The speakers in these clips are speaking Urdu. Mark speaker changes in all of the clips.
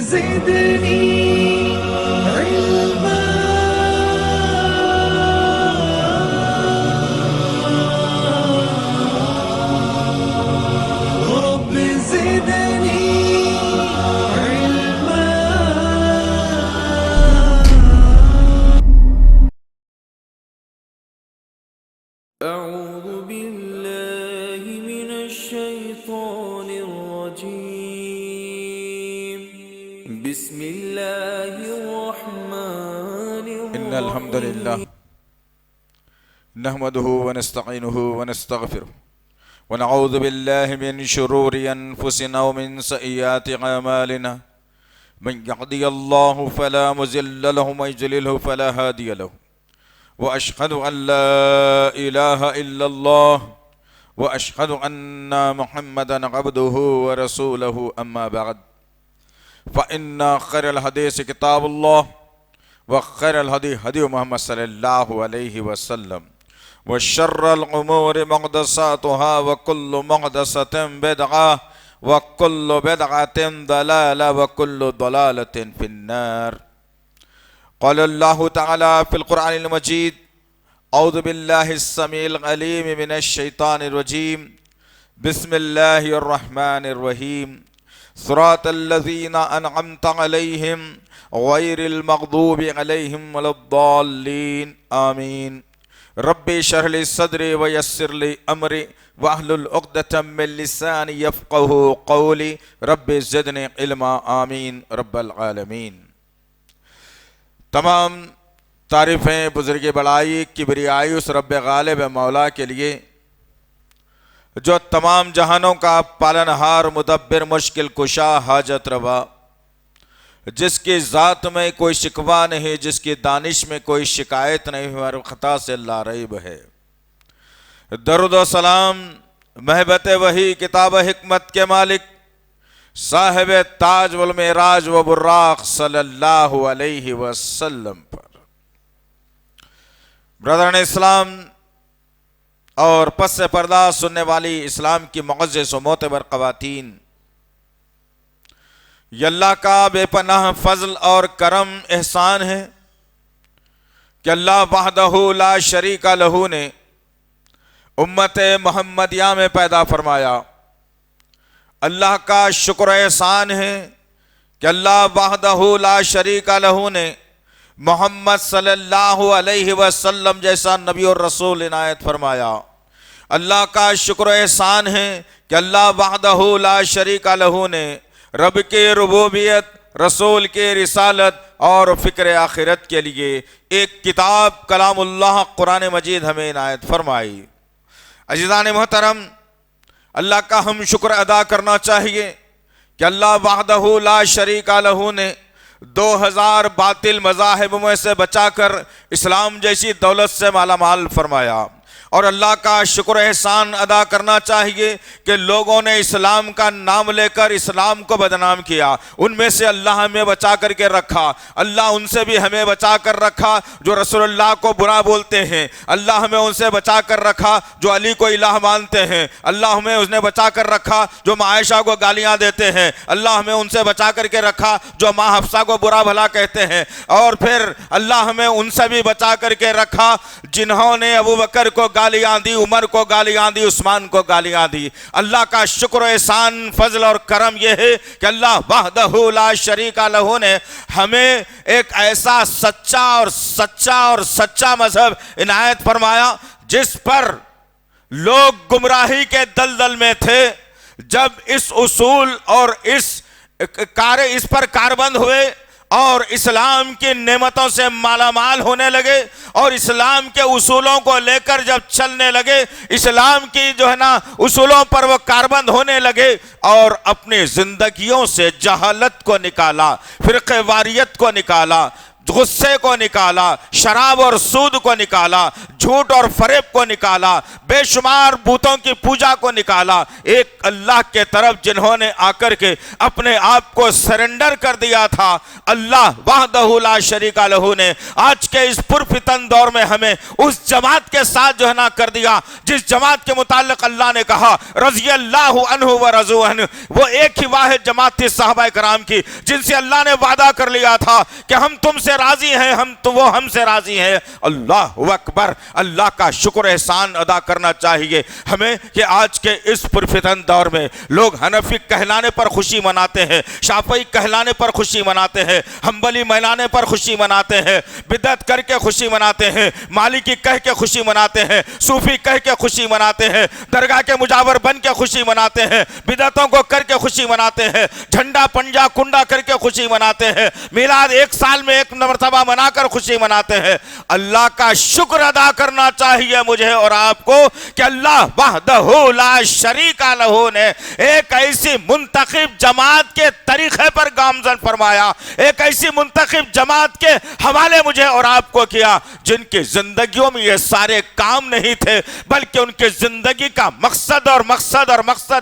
Speaker 1: زدني علما رب زدني علما. أعوذ بالله من الشيطان الرجيم. بسم الله الرحمن الرحيم.
Speaker 2: إن الحمد لله نحمده ونستعينه ونستغفره ونعوذ بالله من شرور أنفسنا ومن سيئات أعمالنا. من يهدي الله فلا مضل له ومن يضلل فلا هادي له. وأشهد أن لا إله إلا الله وأشهد أن محمدا عبده ورسوله. أما بعد فإن خير الحديث كتاب الله وخير الهدي هدي محمد صلى الله عليه وسلم وشر الأمور محدثاتها وكل محدثة بدعة وكل بدعة ضلالة وكل ضلالة في النار. قال الله تعالى في القرآن المجيد: أعوذ بالله السميع العليم من الشيطان الرجيم. بسم الله الرحمن الرحيم. صراط الذين أنعمت عليهم غير المغضوب عليهم ولا الضالين. آمين. ربي اشرح لي صدري ويسر لي أمري واحلل عقدة من لساني يفقهوا قولي. ربي زدني علما. آمين رب العالمین. تمام تعریفیں بزرگ بڑائی کبریائی اس رب غالب مولا کے لیے جو تمام جہانوں کا پالنہار مدبر مشکل کشا حاجت روا، جس کی ذات میں کوئی شکوہ نہیں، جس کی دانش میں کوئی شکایت نہیں، ہر خطا سے لا ریب ہے. درود و سلام محبت وحی کتاب حکمت کے مالک صاحب تاج والمعراج و براق صلی اللہ علیہ وسلم پر. برادران اسلام اور پس پردہ سننے والی اسلام کی معزز و معتبر خواتین، یہ اللہ کا بے پناہ فضل اور کرم احسان ہے کہ اللہ وحدہ لا شریک لہ نے امت محمدیہ میں پیدا فرمایا. اللہ کا شکر احسان ہے کہ اللہ وحدہ لا شریک لہ نے محمد صلی اللہ علیہ وسلم جیسا نبی اور رسول عنایت فرمایا. اللہ کا شکر احسان ہے کہ اللہ وحدہ لا شریک لہ نے رب کی ربوبیت، رسول کی رسالت اور فکر آخرت کے لیے ایک کتاب کلام اللہ قرآن مجید ہمیں عنایت فرمائی. عزیزان محترم، اللہ کا ہم شکر ادا کرنا چاہیے کہ اللہ وحدہ لا شریک لہ نے 2000 باطل مذاہب میں سے بچا کر اسلام جیسی دولت سے مالا مال فرمایا. اور اللہ کا شکر احسان ادا کرنا چاہیے کہ لوگوں نے اسلام کا نام لے کر اسلام کو بدنام کیا، ان میں سے اللہ ہمیں بچا کر کے رکھا. اللہ ان سے بھی ہمیں بچا کر رکھا جو رسول اللہ کو برا بولتے ہیں. اللہ ہمیں ان سے بچا کر رکھا جو علی کو الہ مانتے ہیں. اللہ ہمیں اس نے بچا کر رکھا جو ماں عائشہ کو گالیاں دیتے ہیں. اللہ ہمیں ان سے بچا کر کے رکھا جو ماں حفصہ کو برا بھلا کہتے ہیں. اور پھر اللہ ہمیں ان سے بھی بچا کر کے رکھا جنہوں نے ابو بکر کو گالیاں دی، عمر کو گالیاں دی، عثمان کو گالیاں دی. اللہ کا شکر و احسان فضل اور کرم یہ ہے کہ اللہ وحدہ لا شریک لہ نے ہمیں ایک ایسا سچا مذہب عنایت فرمایا جس پر لوگ گمراہی کے دلدل میں تھے. جب اس اصول اور اس پر کاربند ہوئے اور اسلام کی نعمتوں سے مالا مال ہونے لگے اور اسلام کے اصولوں کو لے کر جب چلنے لگے، اسلام کی اصولوں پر وہ کاربند ہونے لگے اور اپنی زندگیوں سے جہالت کو نکالا، فرقہ واریت کو نکالا، غصے کو نکالا، شراب اور سود کو نکالا، جھوٹ اور فریب کو نکالا، بے شمار بتوں کی پوجا کو نکالا، ایک اللہ کے طرف جنہوں نے آ کر کے اپنے آپ کو سرنڈر کر دیا تھا، اللہ وحدہ لا شریک لہ نے آج کے اس پرفتن دور میں ہمیں اس جماعت کے ساتھ جو ہے نا کر دیا جس جماعت کے متعلق اللہ نے کہا رضی اللہ عنہ و رضوا عنہ۔ وہ ایک ہی واحد جماعت تھی صحابہ کرام کی جن سے اللہ نے وعدہ کر لیا تھا کہ ہم تم سے راضی ہیں، وہ ہم سے راضی ہیں۔ اللہ اکبر، اللہ کا شکر احسان ادا کرنا چاہیے ہمیں کہ آج کے اس پرفتن دور میں لوگ حنفی کہلانے پر خوشی مناتے ہیں، شافعی کہلانے پر خوشی مناتے ہیں، حنبلی مہلانے پر خوشی مناتے ہیں، بدعت کر کے خوشی مناتے ہیں، مالکی کہہ کے خوشی مناتے ہیں، صوفی کہہ کے خوشی مناتے ہیں، درگاہ کے مجاور بن کے خوشی مناتے ہیں، بدعتوں کو کر کے خوشی مناتے ہیں، جھنڈا پنجا کنڈا کر کے خوشی مناتے ہیں، میلاد ایک سال میں ایک مرتبہ منا کر خوشی مناتے ہیں۔ اللہ کا شکر ادا کرنا چاہیے مجھے اور آپ کو کہ اللہ وحدہ لا شریک لہ نے ایک ایسی منتخب جماعت کے طریقے پر گامزن فرمایا، ایک ایسی منتخب جماعت کے حوالے مجھے اور آپ کو کیا جن کی زندگیوں میں یہ سارے کام نہیں تھے، بلکہ ان کی زندگی کا مقصد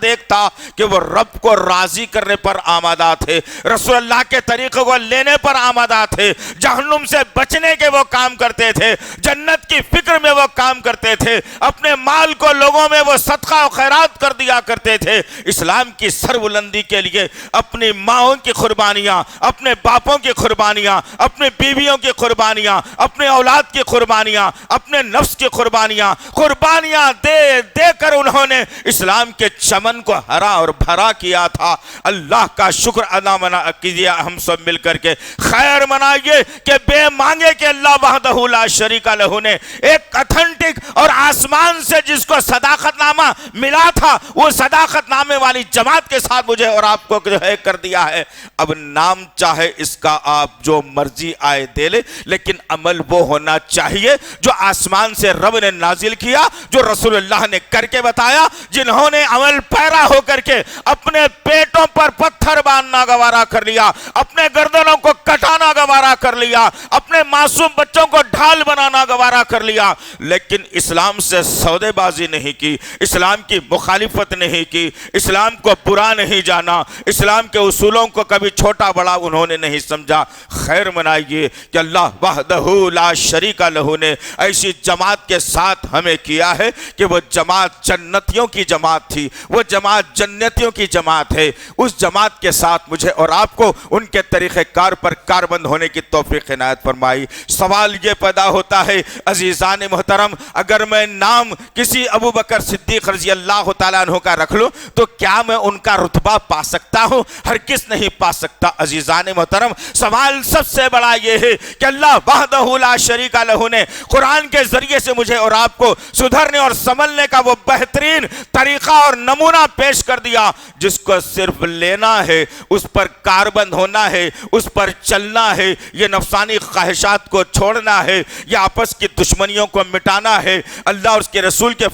Speaker 2: ایک تھا کہ وہ رب کو راضی کرنے پر آمادہ تھے، رسول اللہ کے طریقے کو لینے پر آمادہ تھے، جہنم سے بچنے کے وہ کام کرتے تھے، جنت کی فکر میں وہ کام کرتے تھے، اپنے مال کو لوگوں میں وہ صدقہ و خیرات کر دیا کرتے تھے، اسلام کی سربلندی کے لیے اپنی ماؤں کی قربانیاں، اپنے باپوں کی قربانیاں، اپنے بیویوں کی قربانیاں، اپنے اولاد کی قربانیاں، اپنے نفس کی قربانیاں دے دے کر انہوں نے اسلام کے چمن کو ہرا اور بھرا کیا تھا۔ اللہ کا شکر ادا کیجیے ہم سب مل کر کے، خیر منائیے کہ بے مانگے کہ اللہ وحدہ لا شریک لہ نے ایک اتھنٹک اور آسمان سے جس کو صداقت نامہ ملا تھا وہ صداقت نامے والی جماعت کے ساتھ مجھے اور آپ کو جو ہے کر دیا ہے۔ اب نام چاہے اس کا آپ جو مرضی آئے دے لے، لیکن عمل وہ ہونا چاہیے جو آسمان سے رب نے نازل کیا، جو رسول اللہ نے کر کے بتایا، جنہوں نے عمل پیرا ہو کر کے اپنے پیٹوں پر پتھر باندھنا گوارا کر لیا، اپنے گردنوں کو کٹانا گوارا کر لیا، اپنے معصوم بچوں کو ڈھال بنانا گوارا کر لیا، لیکن اسلام سے سودے بازی نہیں کی، اسلام کی مخالفت نہیں کی، اسلام کو برا نہیں جانا، اسلام کے اصولوں کو کبھی چھوٹا بڑا انہوں نے نہیں سمجھا۔ خیر منائیے کہ اللہ وحدہ لا شریک لہ نے ایسی جماعت کے ساتھ ہمیں کیا ہے کہ وہ جماعت جنتیوں کی جماعت تھی، وہ جماعت جنتیوں کی جماعت ہے۔ اس جماعت کے ساتھ مجھے اور آپ کو ان کے طریقہ کار پر کاربند ہونے کی توفیق عنایت فرمائی۔ سوال یہ پیدا ہوتا ہے عزیزان محترم، اگر میں نام کسی ابو بکر صدیق رضی اللہ تعالیٰ عنہ کا رکھ لوں تو کیا میں ان کا رتبہ پا سکتا ہوں؟ ہرگز نہیں پا سکتا۔ عزیزان محترم، سوال سب سے بڑا یہ ہے کہ اللہ وحدہ لا شریک لہ نے قرآن کے ذریعے سے مجھے اور آپ کو سدھرنے اور سنبھلنے کا وہ بہترین طریقہ اور نمونہ پیش کر دیا جس کو صرف لینا ہے، اس پر کاربند ہونا ہے، اس پر چلنا ہے، یہ نفسانی خواہشات کو چھوڑنا ہے، یہ آپس کی دشمنیوں کو مٹانا ہے، اللہ اور اس کے رسول کے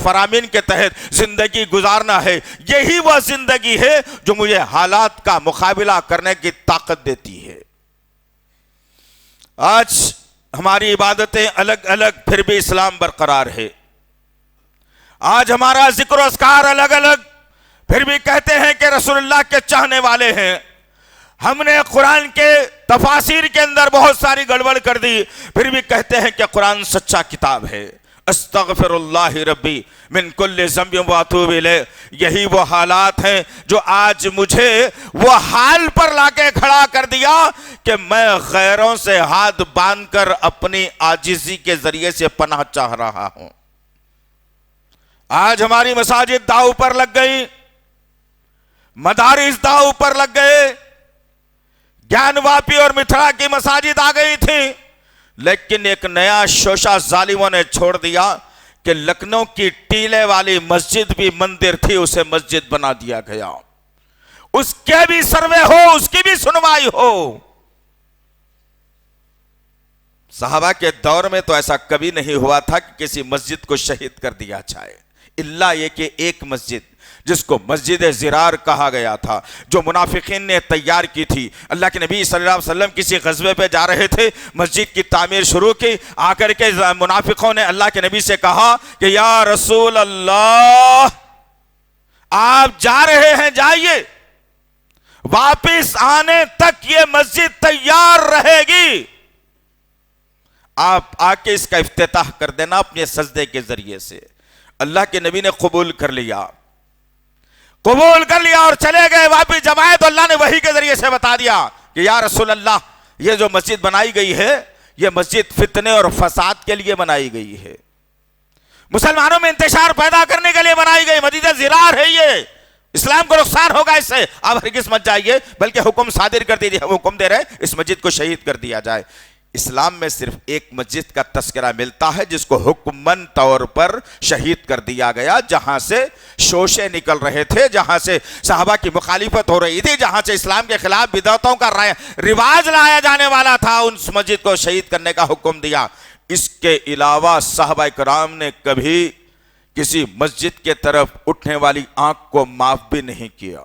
Speaker 2: فرامین کے تحت زندگی گزارنا ہے۔ یہی وہ زندگی ہے جو مجھے حالات کا مقابلہ کرنے کی طاقت دیتی ہے۔ آج ہماری عبادتیں الگ الگ، پھر بھی اسلام برقرار ہے۔ آج ہمارا ذکر و اذکار الگ الگ، پھر بھی کہتے ہیں کہ رسول اللہ کے چاہنے والے ہیں۔ ہم نے قرآن کے تفاسیر کے اندر بہت ساری گڑبڑ کر دی، پھر بھی کہتے ہیں کہ قرآن سچا کتاب ہے۔ استغفر اللہ ربی من کل ذنب واتوب الیہ۔ یہی وہ حالات ہیں جو آج مجھے وہ حال پر لا کے کھڑا کر دیا کہ میں غیروں سے ہاتھ باندھ کر اپنی عاجزی کے ذریعے سے پناہ چاہ رہا ہوں۔ آج ہماری مساجد داؤ پر لگ گئی، مدارس داؤ پر لگ گئے، گیان واپی اور متھرا کی مساجد آ گئی تھی، لیکن ایک نیا شوشہ ظالموں نے چھوڑ دیا کہ لکھنؤ کی ٹیلے والی مسجد بھی مندر تھی، اسے مسجد بنا دیا گیا، اس کے بھی سروے ہو، اس کی بھی سنوائی ہو۔ صحابہ کے دور میں تو ایسا کبھی نہیں ہوا تھا کہ کسی مسجد کو شہید کر دیا جائے، الا یہ کہ ایک مسجد جس کو مسجد زرار کہا گیا تھا، جو منافقین نے تیار کی تھی۔ اللہ کے نبی صلی اللہ علیہ وسلم کسی غزوے پہ جا رہے تھے، مسجد کی تعمیر شروع کی، آ کر کے منافقوں نے اللہ کے نبی سے کہا کہ یا رسول اللہ آپ جا رہے ہیں، جائیے، واپس آنے تک یہ مسجد تیار رہے گی، آپ آ کے اس کا افتتاح کر دینا اپنے سجدے کے ذریعے سے۔ اللہ کے نبی نے قبول کر لیا اور چلے گئے۔ واپس جب آئے تو اللہ نے وحی کے ذریعے سے بتا دیا کہ یا رسول اللہ یہ جو مسجد بنائی گئی ہے یہ مسجد فتنے اور فساد کے لیے بنائی گئی ہے، مسلمانوں میں انتشار پیدا کرنے کے لیے بنائی گئی مسجد زرار ہے، یہ اسلام کو نقصان ہوگا اس سے، آپ ہرگز مت جائیے، بلکہ حکم صادر کر دیجیے، حکم دے رہے اس مسجد کو شہید کر دیا جائے۔ اسلام میں صرف ایک مسجد کا تذکرہ ملتا ہے جس کو حکمن طور پر شہید کر دیا گیا، جہاں سے شوشے نکل رہے تھے، جہاں سے صحابہ کی مخالفت ہو رہی تھی، جہاں سے اسلام کے خلاف بدعتوں کا رواج لایا جانے والا تھا، اس مسجد کو شہید کرنے کا حکم دیا۔ اس کے علاوہ صحابہ کرام نے کبھی کسی مسجد کے طرف اٹھنے والی آنکھ کو معاف بھی نہیں کیا۔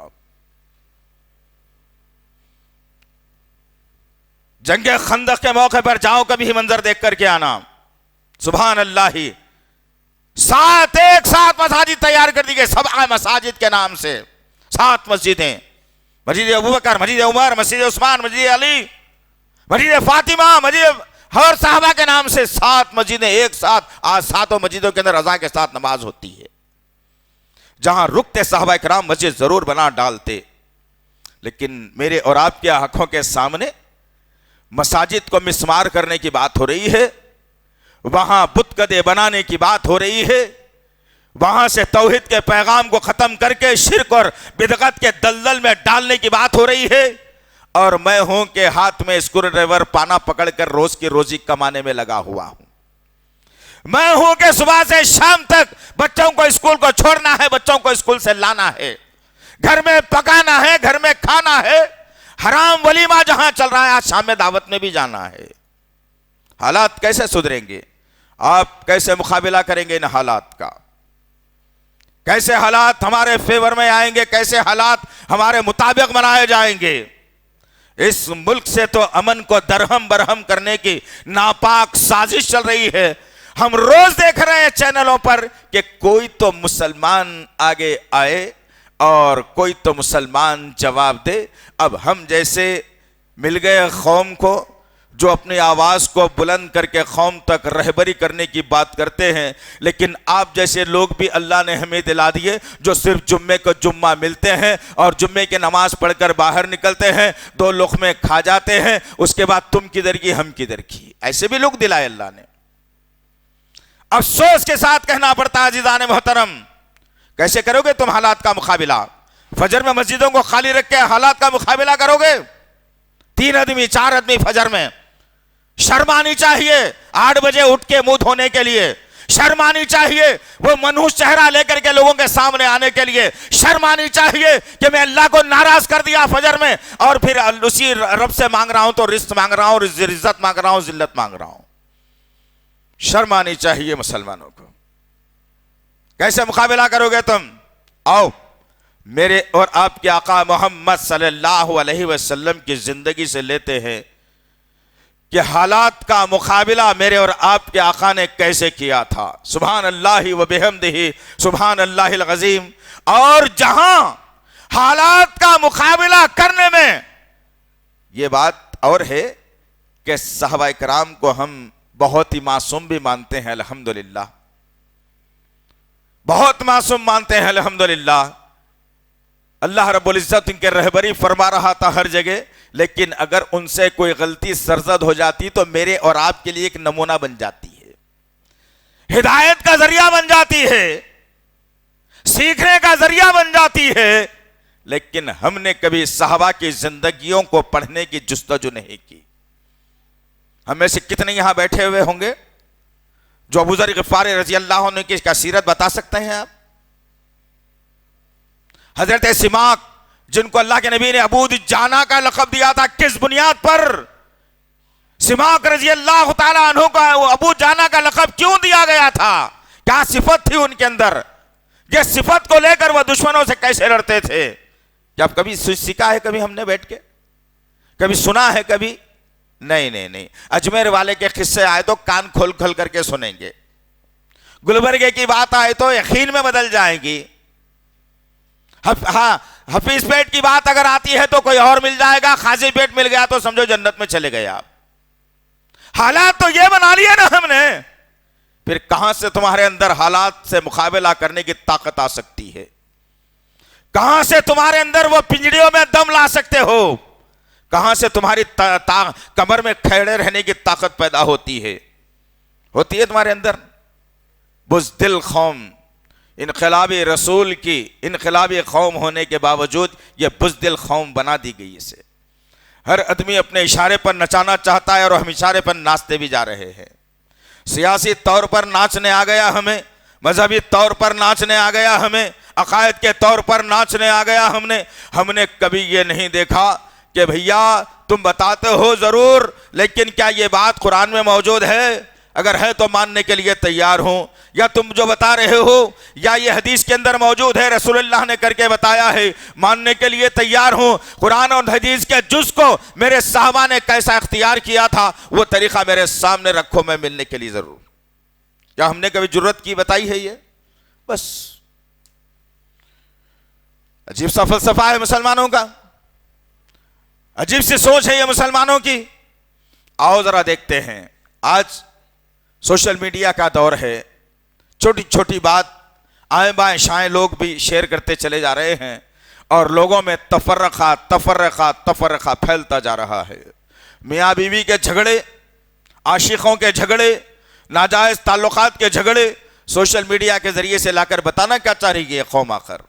Speaker 2: جنگ خندق کے موقع پر جاؤ، کبھی منظر دیکھ کر کے آنا، سبحان اللہ، ایک ساتھ مساجد تیار کر دی گئی، 7 مساجد کے نام سے 7 مسجدیں، مسجد ابوبکر، مسجد عمر، مسجد عثمان، مسجد علی، مسجد فاطمہ، مسجد اور صحابہ کے نام سے 7 مسجدیں ایک ساتھ۔ آج 7 مسجدوں کے اندر اذان کے ساتھ نماز ہوتی ہے۔ جہاں رکتے صحابہ کرام مسجد ضرور بنا ڈالتے، لیکن میرے اور آپ کی آنکھوں کے سامنے مساجد کو مسمار کرنے کی بات ہو رہی ہے، وہاں بت گدے بنانے کی بات ہو رہی ہے، وہاں سے توحید کے پیغام کو ختم کر کے شرک اور بدعت کے دلدل میں ڈالنے کی بات ہو رہی ہے، اور میں ہوں کہ ہاتھ میں اسکرو ڈرائیور پانا پکڑ کر روز کی روزی کمانے میں لگا ہوا ہوں۔ میں ہوں کہ صبح سے شام تک بچوں کو اسکول کو چھوڑنا ہے، بچوں کو اسکول سے لانا ہے، گھر میں پکانا ہے، گھر میں کھانا ہے، حرام ولیمہ جہاں چل رہا ہے، آج شام میں دعوت میں بھی جانا ہے۔ حالات کیسے سدھریں گے؟ آپ کیسے مقابلہ کریں گے ان حالات کا؟ کیسے حالات ہمارے فیور میں آئیں گے؟ کیسے حالات ہمارے مطابق بنائے جائیں گے؟ اس ملک سے تو امن کو درہم برہم کرنے کی ناپاک سازش چل رہی ہے۔ ہم روز دیکھ رہے ہیں چینلوں پر کہ کوئی تو مسلمان آگے آئے اور کوئی تو مسلمان جواب دے۔ اب ہم جیسے مل گئے قوم کو جو اپنی آواز کو بلند کر کے قوم تک رہبری کرنے کی بات کرتے ہیں، لیکن آپ جیسے لوگ بھی اللہ نے ہمیں دلا دیے جو صرف جمعے کو جمعہ ملتے ہیں اور جمعے کی نماز پڑھ کر باہر نکلتے ہیں، 2 لقمے کھا جاتے ہیں، اس کے بعد تم کدھر کی ہم کدھر کی، ایسے بھی لوگ دلائے اللہ نے۔ افسوس کے ساتھ کہنا پڑتا ہے عزیزان محترم، کیسے کرو گے تم حالات کا مقابلہ؟ فجر میں مسجدوں کو خالی رکھ کے حالات کا مقابلہ کرو گے؟ 3 آدمی 4 آدمی فجر میں، شرم آنی چاہیے 8 بجے اٹھ کے منہ دھونے کے لیے، شرم آنی چاہیے وہ منحوس چہرہ لے کر کے لوگوں کے سامنے آنے کے لیے، شرم آنی چاہیے کہ میں اللہ کو ناراض کر دیا فجر میں اور پھر اسی رب سے مانگ رہا ہوں تو رزق مانگ رہا ہوں، عزت مانگ رہا ہوں، ذلت مانگ رہا ہوں۔ شرم آنی چاہیے مسلمانوں کو۔ کیسے مقابلہ کرو گے تم؟ آؤ میرے اور آپ کے آقا محمد صلی اللہ علیہ وسلم کی زندگی سے لیتے ہیں کہ حالات کا مقابلہ میرے اور آپ کے آقا نے کیسے کیا تھا۔ سبحان اللہ و بحمدہ، سبحان اللہ العظیم۔ اور جہاں حالات کا مقابلہ کرنے میں یہ بات اور ہے کہ صحابہ کرام کو ہم بہت ہی معصوم بھی مانتے ہیں، الحمدللہ، بہت معصوم مانتے ہیں الحمدللہ۔ اللہ رب العزت ان کے رہبری فرما رہا تھا ہر جگہ، لیکن اگر ان سے کوئی غلطی سرزد ہو جاتی تو میرے اور آپ کے لیے ایک نمونہ بن جاتی ہے، ہدایت کا ذریعہ بن جاتی ہے، سیکھنے کا ذریعہ بن جاتی ہے، لیکن ہم نے کبھی صحابہ کی زندگیوں کو پڑھنے کی جستجو نہیں کی۔ ہم میں سے کتنے یہاں بیٹھے ہوئے ہوں گے جو ابو ذر غفاری رضی اللہ عنہ کی سیرت بتا سکتے ہیں آپ؟ حضرت سماک جن کو اللہ کے نبی نے ابو دجانہ کا لقب دیا تھا، کس بنیاد پر سماک رضی اللہ تعالیٰ عنہ کو ابو جانا کا لقب کیوں دیا گیا تھا؟ کیا صفت تھی ان کے اندر یہ صفت کو لے کر وہ دشمنوں سے کیسے لڑتے تھے؟ کیا کبھی سیکھا ہے کبھی ہم نے بیٹھ کے؟ کبھی سنا ہے کبھی؟ نہیں۔ اجمیر والے کے قصے آئے تو کان کھول کھول کر کے سنیں گے، گلبرگے کی بات آئے تو یقین میں بدل جائیں گی، ہاں حفیظ پیٹ کی بات اگر آتی ہے تو کوئی اور مل جائے گا، خاصی پیٹ مل گیا تو سمجھو جنت میں چلے گئے آپ۔ حالات تو یہ بنا لیے نا ہم نے، پھر کہاں سے تمہارے اندر حالات سے مقابلہ کرنے کی طاقت آ سکتی ہے؟ کہاں سے تمہارے اندر وہ پنجڑیوں میں دم لا سکتے ہو؟ کہاں سے تمہاری کمر میں کھڑے رہنے کی طاقت پیدا ہوتی ہے تمہارے اندر؟ بزدل قوم، انقلابی رسول کی انقلابی قوم ہونے کے باوجود یہ بزدل قوم بنا دی گئی اسے۔ ہر آدمی اپنے اشارے پر نچانا چاہتا ہے اور ہم اشارے پر ناچتے بھی جا رہے ہیں۔ سیاسی طور پر ناچنے آ گیا ہمیں، مذہبی طور پر ناچنے آ گیا ہمیں، عقائد کے طور پر ناچنے آ گیا ہم نے کبھی یہ نہیں دیکھا کہ بھیا تم بتاتے ہو ضرور، لیکن کیا یہ بات قرآن میں موجود ہے؟ اگر ہے تو ماننے کے لیے تیار ہوں، یا تم جو بتا رہے ہو یا یہ حدیث کے اندر موجود ہے، رسول اللہ نے کر کے بتایا ہے، ماننے کے لیے تیار ہوں۔ قرآن اور حدیث کے جز کو میرے صحابہ نے کیسا اختیار کیا تھا وہ طریقہ میرے سامنے رکھو، میں ملنے کے لیے ضرور۔ کیا ہم نے کبھی جرت کی بتائی ہے یہ؟ بس عجیب سا فلسفہ ہے مسلمانوں کا، عجیب سی سوچ ہے یہ مسلمانوں کی۔ آؤ ذرا دیکھتے ہیں، آج سوشل میڈیا کا دور ہے، چھوٹی چھوٹی بات آئیں بائیں شائیں لوگ بھی شیئر کرتے چلے جا رہے ہیں، اور لوگوں میں تفرقہ پھیلتا جا رہا ہے۔ میاں بیوی کے جھگڑے، عاشقوں کے جھگڑے، ناجائز تعلقات کے جھگڑے سوشل میڈیا کے ذریعے سے لا کر بتانا کیا چاہ رہی ہے یہ قوم؟ آخر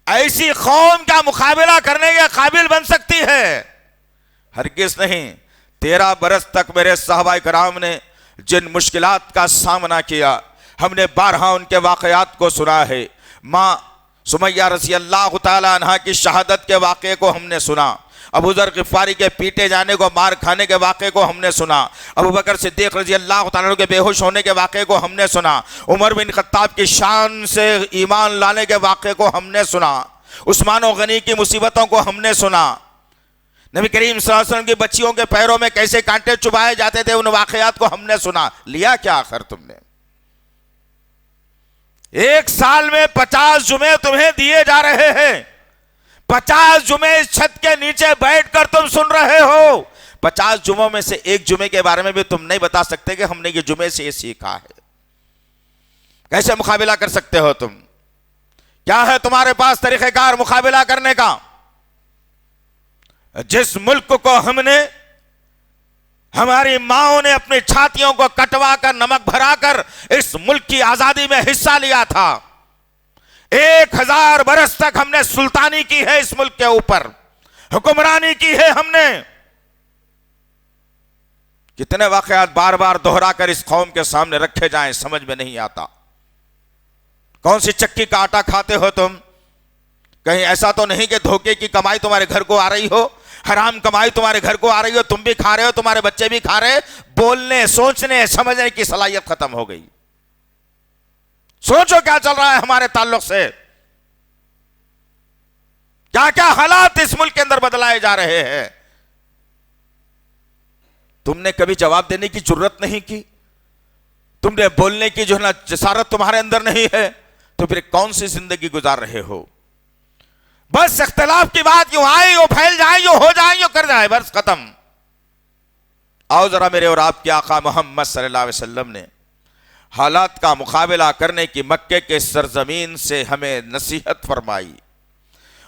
Speaker 2: ایسی قوم کیا مقابلہ کرنے کے قابل بن سکتی ہے؟ ہرگز نہیں۔ 13 برس تک میرے صحابہ کرام نے جن مشکلات کا سامنا کیا، ہم نے بارہا ان کے واقعات کو سنا ہے۔ ماں سمیہ رضی اللہ تعالیٰ عنہ کی شہادت کے واقعے کو ہم نے سنا، ابو ذر غفاری کے پیٹے جانے کو، مار کھانے کے واقعے کو ہم نے سنا، ابو بکر صدیق رضی اللہ تعالیٰ عنہ کے بے ہوش ہونے کے واقعے کو ہم نے سنا، عمر بن خطاب کی شان سے ایمان لانے کے واقعے کو ہم نے سنا، عثمان و غنی کی مصیبتوں کو ہم نے سنا، نبی کریم صلی اللہ علیہ وسلم کی بچیوں کے پیروں میں کیسے کانٹے چبھائے جاتے تھے، ان واقعات کو ہم نے سنا۔ لیا کیا آخر تم نے؟ ایک سال میں 50 جمعے تمہیں دیے جا رہے ہیں، 50 جمعے اس چھت کے نیچے بیٹھ کر تم سن رہے ہو، 50 جمعوں میں سے ایک جمعے کے بارے میں بھی تم نہیں بتا سکتے کہ ہم نے یہ جمعے سے یہ سیکھا ہے۔ کیسے مقابلہ کر سکتے ہو تم؟ کیا ہے تمہارے پاس طریقہ کار مقابلہ کرنے کا؟ جس ملک کو ہم نے، ہماری ماؤں نے اپنی چھاتیوں کو کٹوا کر نمک بھرا کر اس ملک کی آزادی میں حصہ لیا تھا، 1000 برس تک ہم نے سلطانی کی ہے اس ملک کے اوپر، حکمرانی کی ہے ہم نے۔ کتنے واقعات بار بار دہرا کر اس قوم کے سامنے رکھے جائیں سمجھ میں نہیں آتا۔ کون سی چکی کا آٹا کھاتے ہو تم؟ کہیں ایسا تو نہیں کہ دھوکے کی کمائی تمہارے گھر کو آ رہی ہو، حرام کمائی تمہارے گھر کو آ رہی ہو، تم بھی کھا رہے ہو، تمہارے بچے بھی کھا رہے، بولنے، سوچنے، سمجھنے کی صلاحیت ختم ہو گئی۔ سوچو کیا چل رہا ہے ہمارے تعلق سے، کیا کیا حالات اس ملک کے اندر بدلائے جا رہے ہیں۔ تم نے کبھی جواب دینے کی جرت نہیں کی، تم نے بولنے کی جو ہے نا جسارت تمہارے اندر نہیں ہے، تو پھر کون سی زندگی گزار رہے ہو؟ بس اختلاف کی بات یوں آئے، یوں پھیل جائے، یوں ہو جائے، یوں کر جائے، بس ختم۔ آؤ ذرا میرے اور آپ کے آقا محمد صلی اللہ علیہ وسلم نے حالات کا مقابلہ کرنے کی مکے کے سرزمین سے ہمیں نصیحت فرمائی،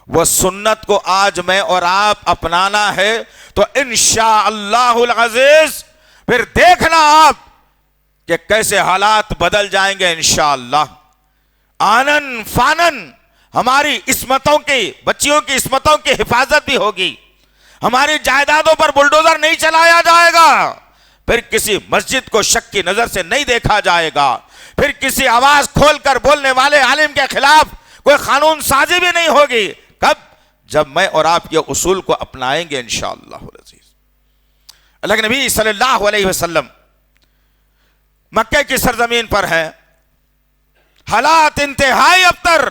Speaker 2: وہ سنت کو آج میں اور آپ اپنانا ہے تو انشاءاللہ العزیز پھر دیکھنا آپ کہ کیسے حالات بدل جائیں گے انشاءاللہ۔ آنن فانن ہماری عصمتوں کی، بچیوں کی عصمتوں کی حفاظت بھی ہوگی، ہماری جائیدادوں پر بلڈوزر نہیں چلایا جائے گا، پھر کسی مسجد کو شک کی نظر سے نہیں دیکھا جائے گا، پھر کسی آواز کھول کر بولنے والے عالم کے خلاف کوئی قانون سازی بھی نہیں ہوگی۔ کب؟ جب میں اور آپ یہ اصول کو اپنائیں گے انشاءاللہ العزیز۔ اللہ کے نبی صلی اللہ علیہ وسلم مکہ کی سرزمین پر ہے، حالات انتہائی ابتر،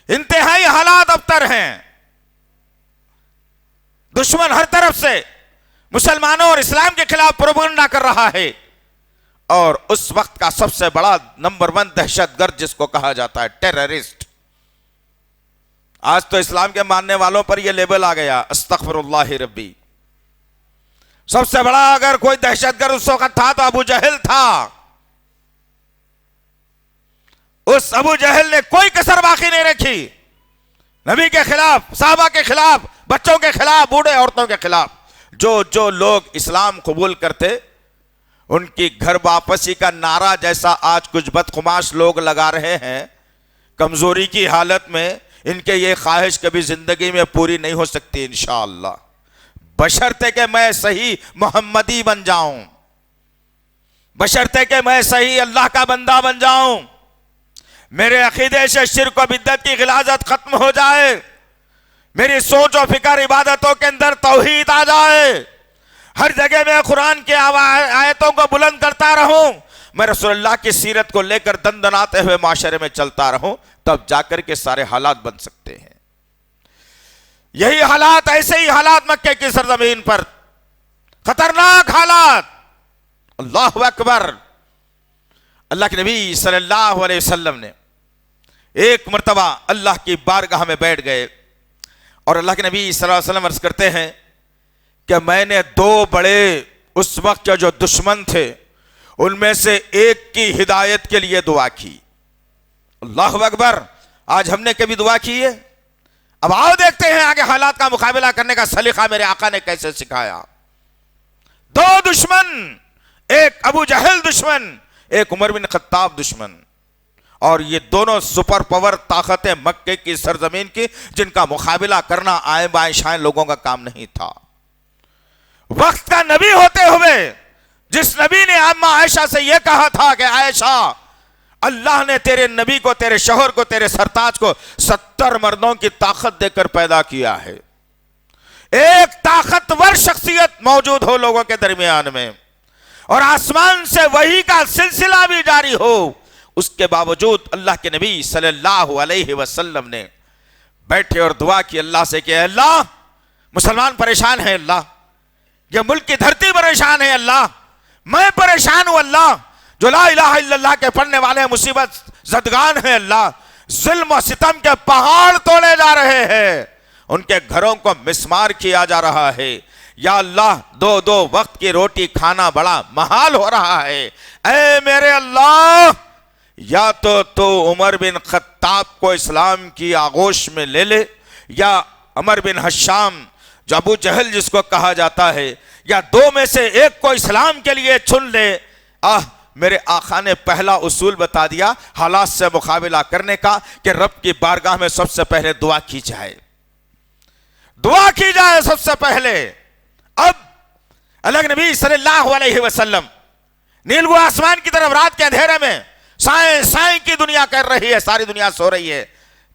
Speaker 2: انتہائی حالات ابتر ہیں۔ دشمن ہر طرف سے مسلمانوں اور اسلام کے خلاف پروپیگنڈا کر رہا ہے، اور اس وقت کا سب سے بڑا نمبر 1 دہشت گرد جس کو کہا جاتا ہے ٹیررسٹ۔ آج تو اسلام کے ماننے والوں پر یہ لیبل آ گیا، استغفر اللہ ربی۔ سب سے بڑا اگر کوئی دہشت گرد اس وقت تھا تو ابو جہل تھا۔ اس ابو جہل نے کوئی کسر باقی نہیں رکھی، نبی کے خلاف، صحابہ کے خلاف، بچوں کے خلاف، بوڑھے عورتوں کے خلاف۔ جو لوگ اسلام قبول کرتے ان کی گھر واپسی کا نعرہ جیسا آج کچھ بدخماش لوگ لگا رہے ہیں، کمزوری کی حالت میں ان کے یہ خواہش کبھی زندگی میں پوری نہیں ہو سکتی انشاءاللہ، بشرطے کہ میں صحیح محمدی بن جاؤں، بشرطے کہ میں صحیح اللہ کا بندہ بن جاؤں، میرے عقیدے سے شرک و بدعت کی غلاظت ختم ہو جائے، میری سوچ و فکر عبادتوں کے اندر توحید آ جائے، ہر جگہ میں قرآن کی آیتوں کو بلند کرتا رہوں، میں رسول اللہ کی سیرت کو لے کر دندناتے ہوئے معاشرے میں چلتا رہوں، تب جا کر کے سارے حالات بن سکتے ہیں۔ یہی حالات، ایسے ہی حالات مکے کی سرزمین پر، خطرناک حالات۔ اللہ اکبر۔ اللہ کے نبی صلی اللہ علیہ وسلم نے ایک مرتبہ اللہ کی بارگاہ میں بیٹھ گئے، اور اللہ کے نبی صلی اللہ علیہ وسلم عرض کرتے ہیں کہ میں نے 2 بڑے اس وقت کے جو دشمن تھے ان میں سے ایک کی ہدایت کے لیے دعا کی۔ اللہ اکبر۔ آج ہم نے کبھی دعا کی ہے؟ اب آؤ دیکھتے ہیں آگے حالات کا مقابلہ کرنے کا سلیقہ میرے آقا نے کیسے سکھایا۔ 2 دشمن، ایک ابو جہل دشمن، ایک عمر بن خطاب دشمن، اور یہ دونوں سپر پاور طاقتیں مکے کی سرزمین کی، جن کا مقابلہ کرنا آئیں بائیں شائیں لوگوں کا کام نہیں تھا۔ وقت کا نبی ہوتے ہوئے جس نبی نے اما عائشہ سے یہ کہا تھا کہ عائشہ، اللہ نے تیرے نبی کو، تیرے شوہر کو، تیرے سرتاج کو 70 مردوں کی طاقت دے کر پیدا کیا ہے، ایک طاقتور شخصیت موجود ہو لوگوں کے درمیان میں، اور آسمان سے وحی کا سلسلہ بھی جاری ہو، اس کے باوجود اللہ کے نبی صلی اللہ علیہ وسلم نے بیٹھے اور دعا کی اللہ سے کہ اللہ، مسلمان پریشان ہیں، اللہ یہ ملک کی دھرتی پریشان ہے، اللہ میں پریشان ہوں، اللہ جو لا الہ الا اللہ کے پڑھنے والے مصیبت زدگان ہیں، اللہ ظلم و ستم کے پہاڑ توڑے جا رہے ہیں، ان کے گھروں کو مسمار کیا جا رہا ہے، یا اللہ 2 وقت کی روٹی کھانا بڑا محال ہو رہا ہے، اے میرے اللہ، یا تو عمر بن خطاب کو اسلام کی آغوش میں لے لے، یا عمر بن حشام جو ابو جہل جس کو کہا جاتا ہے، یا 2 میں سے ایک کو اسلام کے لیے چن لے۔ میرے آقا نے پہلا اصول بتا دیا حالات سے مقابلہ کرنے کا، کہ رب کی بارگاہ میں سب سے پہلے دعا کی جائے، دعا کی جائے سب سے پہلے۔ اب اللہ کے نبی صلی اللہ علیہ وسلم نیلگو آسمان کی طرف رات کے اندھیرے میں سائیں سائیں کی دنیا کر رہی ہے، ساری دنیا سو رہی ہے،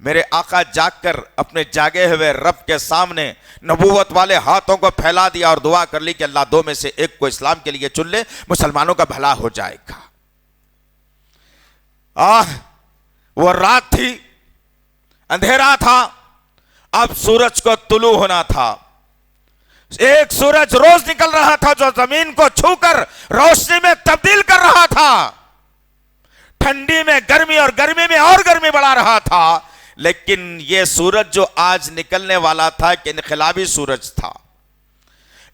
Speaker 2: میرے آقا جاگ کر اپنے جاگے ہوئے رب کے سامنے نبوت والے ہاتھوں کو پھیلا دیا اور دعا کر لی کہ اللہ 2 میں سے ایک کو اسلام کے لیے چن لے، مسلمانوں کا بھلا ہو جائے گا۔ وہ رات تھی، اندھیرا تھا، اب سورج کو طلوع ہونا تھا، ایک سورج روز نکل رہا تھا جو زمین کو چھو کر روشنی میں تبدیل کر رہا تھا، ٹھنڈی میں گرمی اور گرمی میں اور گرمی بڑھا رہا تھا، لیکن یہ سورج جو آج نکلنے والا تھا ایک انقلابی سورج تھا،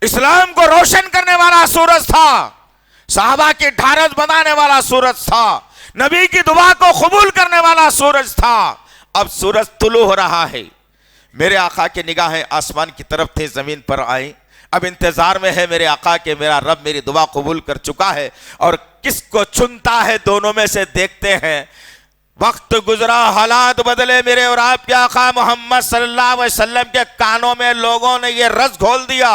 Speaker 2: اسلام کو روشن کرنے والا سورج تھا، صحابہ کی ڈھارس بنانے والا سورج تھا، نبی کی دعا کو قبول کرنے والا سورج تھا۔ اب سورج طلوع ہو رہا ہے، میرے آقا کی نگاہیں آسمان کی طرف تھی، زمین پر آئیں، اب انتظار میں ہے میرے آقا کہ میرا رب میری دعا قبول کر چکا ہے، اور کس کو چنتا ہے دونوں میں سے دیکھتے ہیں۔ وقت گزرا، حالات بدلے، میرے اور آپ کے آقا محمد صلی اللہ علیہ وسلم کے کانوں میں لوگوں نے یہ رس گھول دیا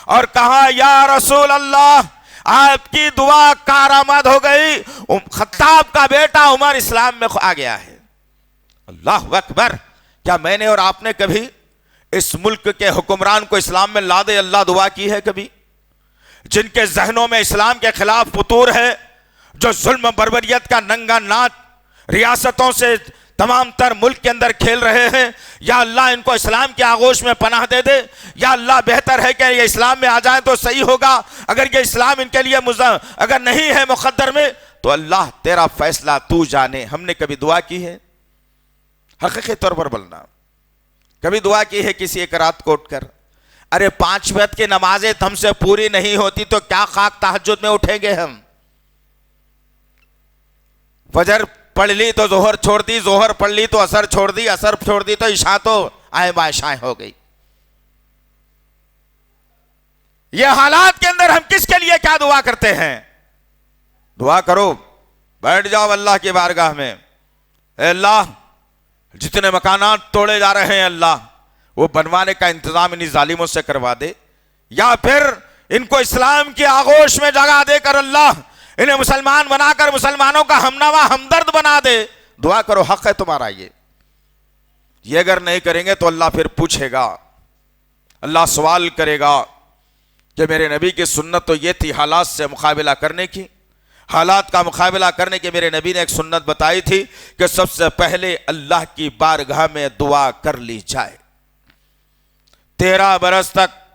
Speaker 2: اور کہا یا رسول اللہ، آپ کی دعا کارآمد ہو گئی، خطاب کا بیٹا عمر اسلام میں آ گیا ہے۔ اللہ اکبر۔ کیا میں نے اور آپ نے کبھی اس ملک کے حکمران کو اسلام میں لا دے اللہ دعا کی ہے کبھی؟ جن کے ذہنوں میں اسلام کے خلاف فطور ہے، جو ظلم و بربریت کا ننگا ناچ ریاستوں سے تمام تر ملک کے اندر کھیل رہے ہیں، یا اللہ ان کو اسلام کی آغوش میں پناہ دے دے، یا اللہ بہتر ہے کہ یہ اسلام میں آ جائیں تو صحیح ہوگا، اگر یہ اسلام ان کے لیے اگر نہیں ہے مقدر میں تو اللہ تیرا فیصلہ تو جانے۔ ہم نے کبھی دعا کی ہے حقیقی طور پر بولنا، کبھی دعا کی ہے کسی ایک رات کو اٹھ کر، ارے 5 وقت کی نمازیں ہم سے پوری نہیں ہوتی تو کیا خاک تہجد میں اٹھیں گے ہم؟ فجر پڑھ لی تو ظہر چھوڑ دی، ظہر پڑھ لی تو عصر چھوڑ دی، عصر چھوڑ دی تو عشاء تو آئے باشائیں ہو گئی۔ یہ حالات کے اندر ہم کس کے لیے کیا دعا کرتے ہیں؟ دعا کرو، بیٹھ جاؤ اللہ کی بارگاہ میں، اے اللہ جتنے مکانات توڑے جا رہے ہیں اللہ وہ بنوانے کا انتظام انہی ظالموں سے کروا دے، یا پھر ان کو اسلام کی آغوش میں جگہ دے کر اللہ انہیں مسلمان بنا کر مسلمانوں کا ہمنوا ہمدرد بنا دے۔ دعا کرو، حق ہے تمہارا یہ اگر نہیں کریں گے تو اللہ پھر پوچھے گا، اللہ سوال کرے گا کہ میرے نبی کی سنت تو یہ تھی حالات سے مقابلہ کرنے کی، حالات کا مقابلہ کرنے کے میرے نبی نے ایک سنت بتائی تھی کہ سب سے پہلے اللہ کی بارگاہ میں دعا کر لی جائے۔ 13 برس تک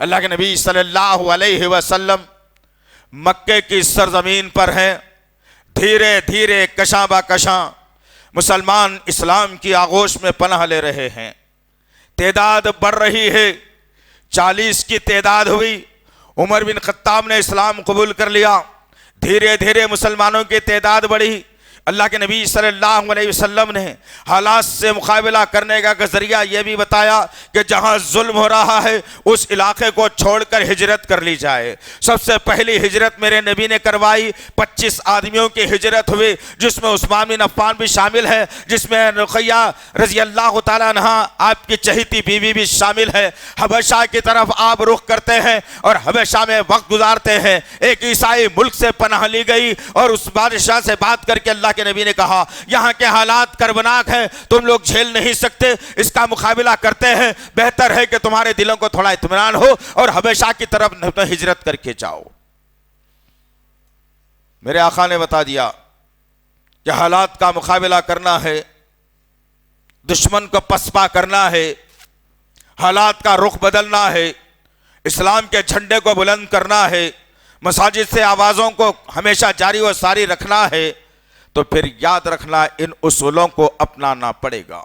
Speaker 2: اللہ کے نبی صلی اللہ علیہ وسلم مکے کی سرزمین پر ہیں، دھیرے دھیرے کشاں با کشاں مسلمان اسلام کی آغوش میں پناہ لے رہے ہیں، تعداد بڑھ رہی ہے، 40 کی تعداد ہوئی، عمر بن خطاب نے اسلام قبول کر لیا، دھیرے دھیرے مسلمانوں کی تعداد بڑھی۔ اللہ کے نبی صلی اللہ علیہ وسلم نے حالات سے مقابلہ کرنے کا ذریعہ یہ بھی بتایا کہ جہاں ظلم ہو رہا ہے اس علاقے کو چھوڑ کر ہجرت کر لی جائے۔ سب سے پہلی ہجرت میرے نبی نے کروائی، 25 آدمیوں کی ہجرت ہوئی، جس میں عثمان بن عفان بھی شامل ہے، جس میں رقیہ رضی اللہ تعالیٰ عنہ آپ کی چہیتی بیوی بھی شامل ہے۔ حبشہ کی طرف آپ رخ کرتے ہیں اور حبشہ میں وقت گزارتے ہیں۔ ایک عیسائی ملک سے پناہ لی گئی اور اس بادشاہ سے بات کر کے اللہ کے نبی نے کہا یہاں کے حالات کربناک ہیں، تم لوگ جھیل نہیں سکتے، اس کا مقابلہ کرتے ہیں، بہتر ہے کہ تمہارے دلوں کو تھوڑا اطمینان ہو اور حبشہ کی طرف ہجرت کر کے جاؤ۔ میرے آقا نے بتا دیا کہ حالات کا مقابلہ کرنا ہے، دشمن کو پسپا کرنا ہے، حالات کا رخ بدلنا ہے، اسلام کے جھنڈے کو بلند کرنا ہے، مساجد سے آوازوں کو ہمیشہ جاری و ساری رکھنا ہے، تو پھر یاد رکھنا ان اصولوں کو اپنانا پڑے گا۔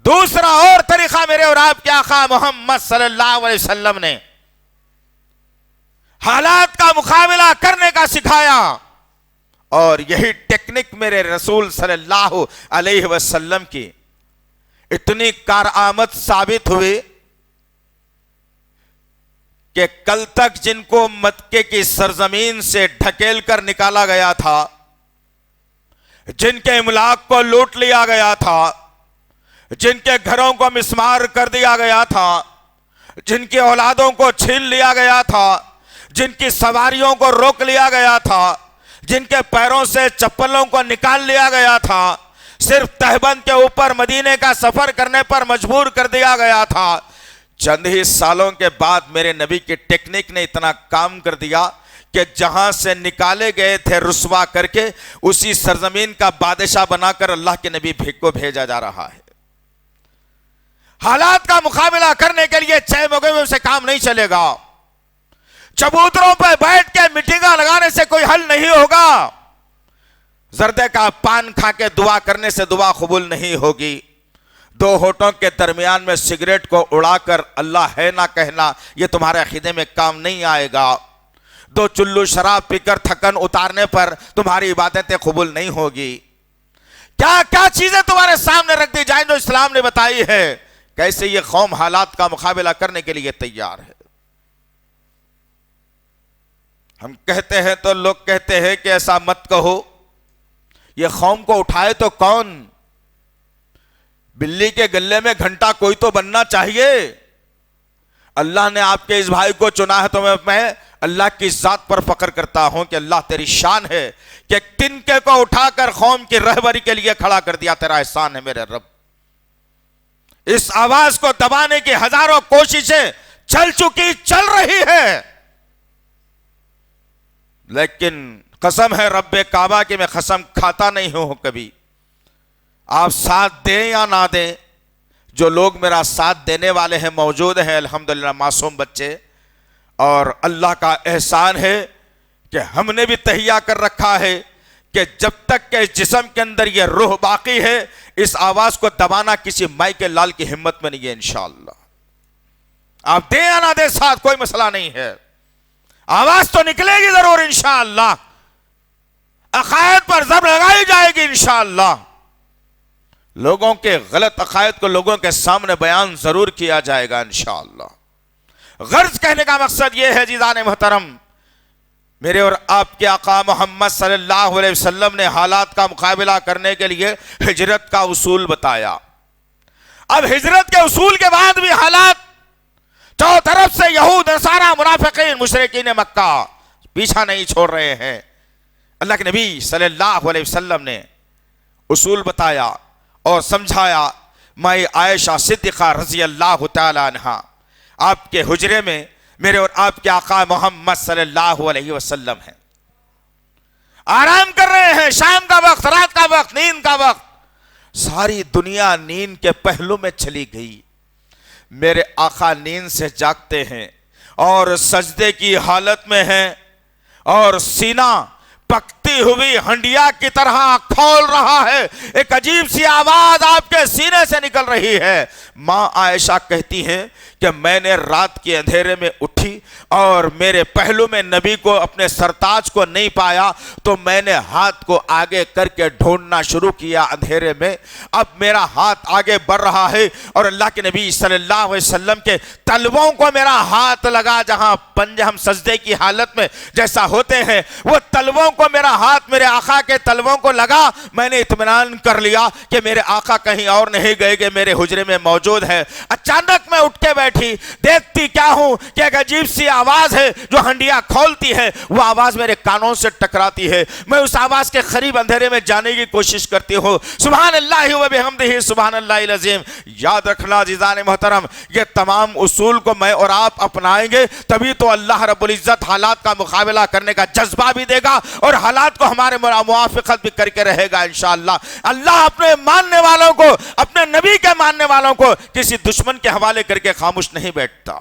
Speaker 2: دوسرا اور طریقہ میرے اور آپ کے آقا محمد صلی اللہ علیہ وسلم نے حالات کا مقابلہ کرنے کا سکھایا، اور یہی ٹیکنک میرے رسول صلی اللہ علیہ وسلم کی اتنی کارآمد ثابت ہوئی کہ کل تک جن کو مکے کی سرزمین سے ڈھکیل کر نکالا گیا تھا، جن کے املاک کو لوٹ لیا گیا تھا، جن کے گھروں کو مسمار کر دیا گیا تھا، جن کی اولادوں کو چھین لیا گیا تھا، جن کی سواریوں کو روک لیا گیا تھا، جن کے پیروں سے چپلوں کو نکال لیا گیا تھا، صرف تہبند کے اوپر مدینے کا سفر کرنے پر مجبور کر دیا گیا تھا، چند ہی سالوں کے بعد میرے نبی کی ٹیکنک نے اتنا کام کر دیا کہ جہاں سے نکالے گئے تھے رسوا کر کے اسی سرزمین کا بادشاہ بنا کر اللہ کے نبی کو بھیجا جا رہا ہے۔ حالات کا مقابلہ کرنے کے لیے 6 مقدمے سے کام نہیں چلے گا، چبوتروں پہ بیٹھ کے میٹنگاں لگانے سے کوئی حل نہیں ہوگا، زردے کا پان کھا کے دعا کرنے سے دعا قبول نہیں ہوگی، 2 ہونٹوں کے درمیان میں سگریٹ کو اڑا کر اللہ ہے نہ کہنا یہ تمہارے عقیدے میں کام نہیں آئے گا، 2 چلو شراب پی کر تھکن اتارنے پر تمہاری عبادتیں قبول نہیں ہوگی۔ کیا کیا چیزیں تمہارے سامنے رکھ دی جائیں جو اسلام نے بتائی ہے، کیسے یہ قوم حالات کا مقابلہ کرنے کے لیے تیار ہے۔ ہم کہتے ہیں تو لوگ کہتے ہیں کہ ایسا مت کہو، یہ قوم کو اٹھائے تو کون؟ بلی کے گلے میں گھنٹا کوئی تو بننا چاہیے۔ اللہ نے آپ کے اس بھائی کو چنا ہے تو میں اللہ کی ذات پر فخر کرتا ہوں کہ اللہ تیری شان ہے کہ تنکے کو اٹھا کر قوم کی رہبری کے لیے کھڑا کر دیا، تیرا احسان ہے میرے رب۔ اس آواز کو دبانے کی ہزاروں کوششیں چل چکی، چل رہی ہے، لیکن قسم ہے رب کعبہ کی میں قسم کھاتا نہیں ہوں کبھی، آپ ساتھ دیں یا نہ دیں، جو لوگ میرا ساتھ دینے والے ہیں موجود ہیں الحمدللہ، معصوم بچے، اور اللہ کا احسان ہے کہ ہم نے بھی تہیا کر رکھا ہے کہ جب تک کہ اس جسم کے اندر یہ روح باقی ہے، اس آواز کو دبانا کسی مائی کے لال کی ہمت میں نہیں ہے انشاءاللہ۔ آپ دیں یا نہ دیں ساتھ، کوئی مسئلہ نہیں ہے، آواز تو نکلے گی ضرور انشاءاللہ، عقائد پر ضرب لگائی جائے گی انشاءاللہ، لوگوں کے غلط عقائد کو لوگوں کے سامنے بیان ضرور کیا جائے گا انشاءاللہ۔ غرض کہنے کا مقصد یہ ہے جیزان محترم، میرے اور آپ کے آقا محمد صلی اللہ علیہ وسلم نے حالات کا مقابلہ کرنے کے لیے ہجرت کا اصول بتایا۔ اب ہجرت کے اصول کے بعد بھی حالات چاروں طرف سے یہود، نصارہ، منافقین، مشرکین مکہ پیچھا نہیں چھوڑ رہے ہیں۔ اللہ کے نبی صلی اللہ علیہ وسلم نے اصول بتایا اور سمجھایا۔ مائی عائشہ صدیقہ رضی اللہ تعالی عنہا آپ کے حجرے میں میرے اور آپ کے آقا محمد صلی اللہ علیہ وسلم ہیں، آرام کر رہے ہیں، شام کا وقت، رات کا وقت، نیند کا وقت، ساری دنیا نیند کے پہلو میں چلی گئی، میرے آقا نیند سے جاگتے ہیں اور سجدے کی حالت میں ہیں، اور سینہ پکتی ہوئی ہنڈیا کی طرح کھول رہا ہے، ایک عجیب سی آواز آپ کے سینے سے نکل رہی ہے۔ ماں عائشہ کہتی ہیں کہ میں نے رات کے اندھیرے میں اٹھی اور میرے پہلو میں نبی کو، اپنے سرتاج کو نہیں پایا، تو میں نے ہاتھ کو آگے کر کے ڈھونڈنا شروع کیا اندھیرے میں، اب میرا ہاتھ آگے بڑھ رہا ہے اور اللہ کے نبی صلی اللہ علیہ وسلم کے تلووں کو میرا ہاتھ لگا، جہاں پنجے ہم سجدے کی حالت میں جیسا ہوتے ہیں، وہ تلووں کو میرا ہاتھ میرے آقا کے تلووں کو لگا، میں نے اطمینان کر لیا کہ میرے آقا کہیں اور نہیں گئے کہ میرے حجرے میں موجود ہے۔ اچانک میں اٹھ کے بیٹھی، دیکھتی کیا ہوں کہ ایک عجیب سی آواز ہے جو ہنڈیا کھولتی ہے، وہ آواز میرے کانوں سے ٹکراتی ہے، میں اس آواز کے قریب اندھیرے میں جانے کی کوشش کرتی ہوں، سبحان اللہ و بحمدہ سبحان اللہ العظیم۔ یاد رکھنا عزیزان محترم، یہ تمام اصول کو میں اور آپ اپنائیں گے تبھی تو اللہ رب العزت حالات کا مقابلہ کرنے کا جذبہ بھی دے گا اور حالات کو ہمارے موافقت بھی کر کے رہے گا انشاءاللہ۔ اللہ اپنے ماننے والوں کو، اپنے نبی کے ماننے والوں کو کسی دشمن کے حوالے کر کے خاموش نہیں بیٹھتا،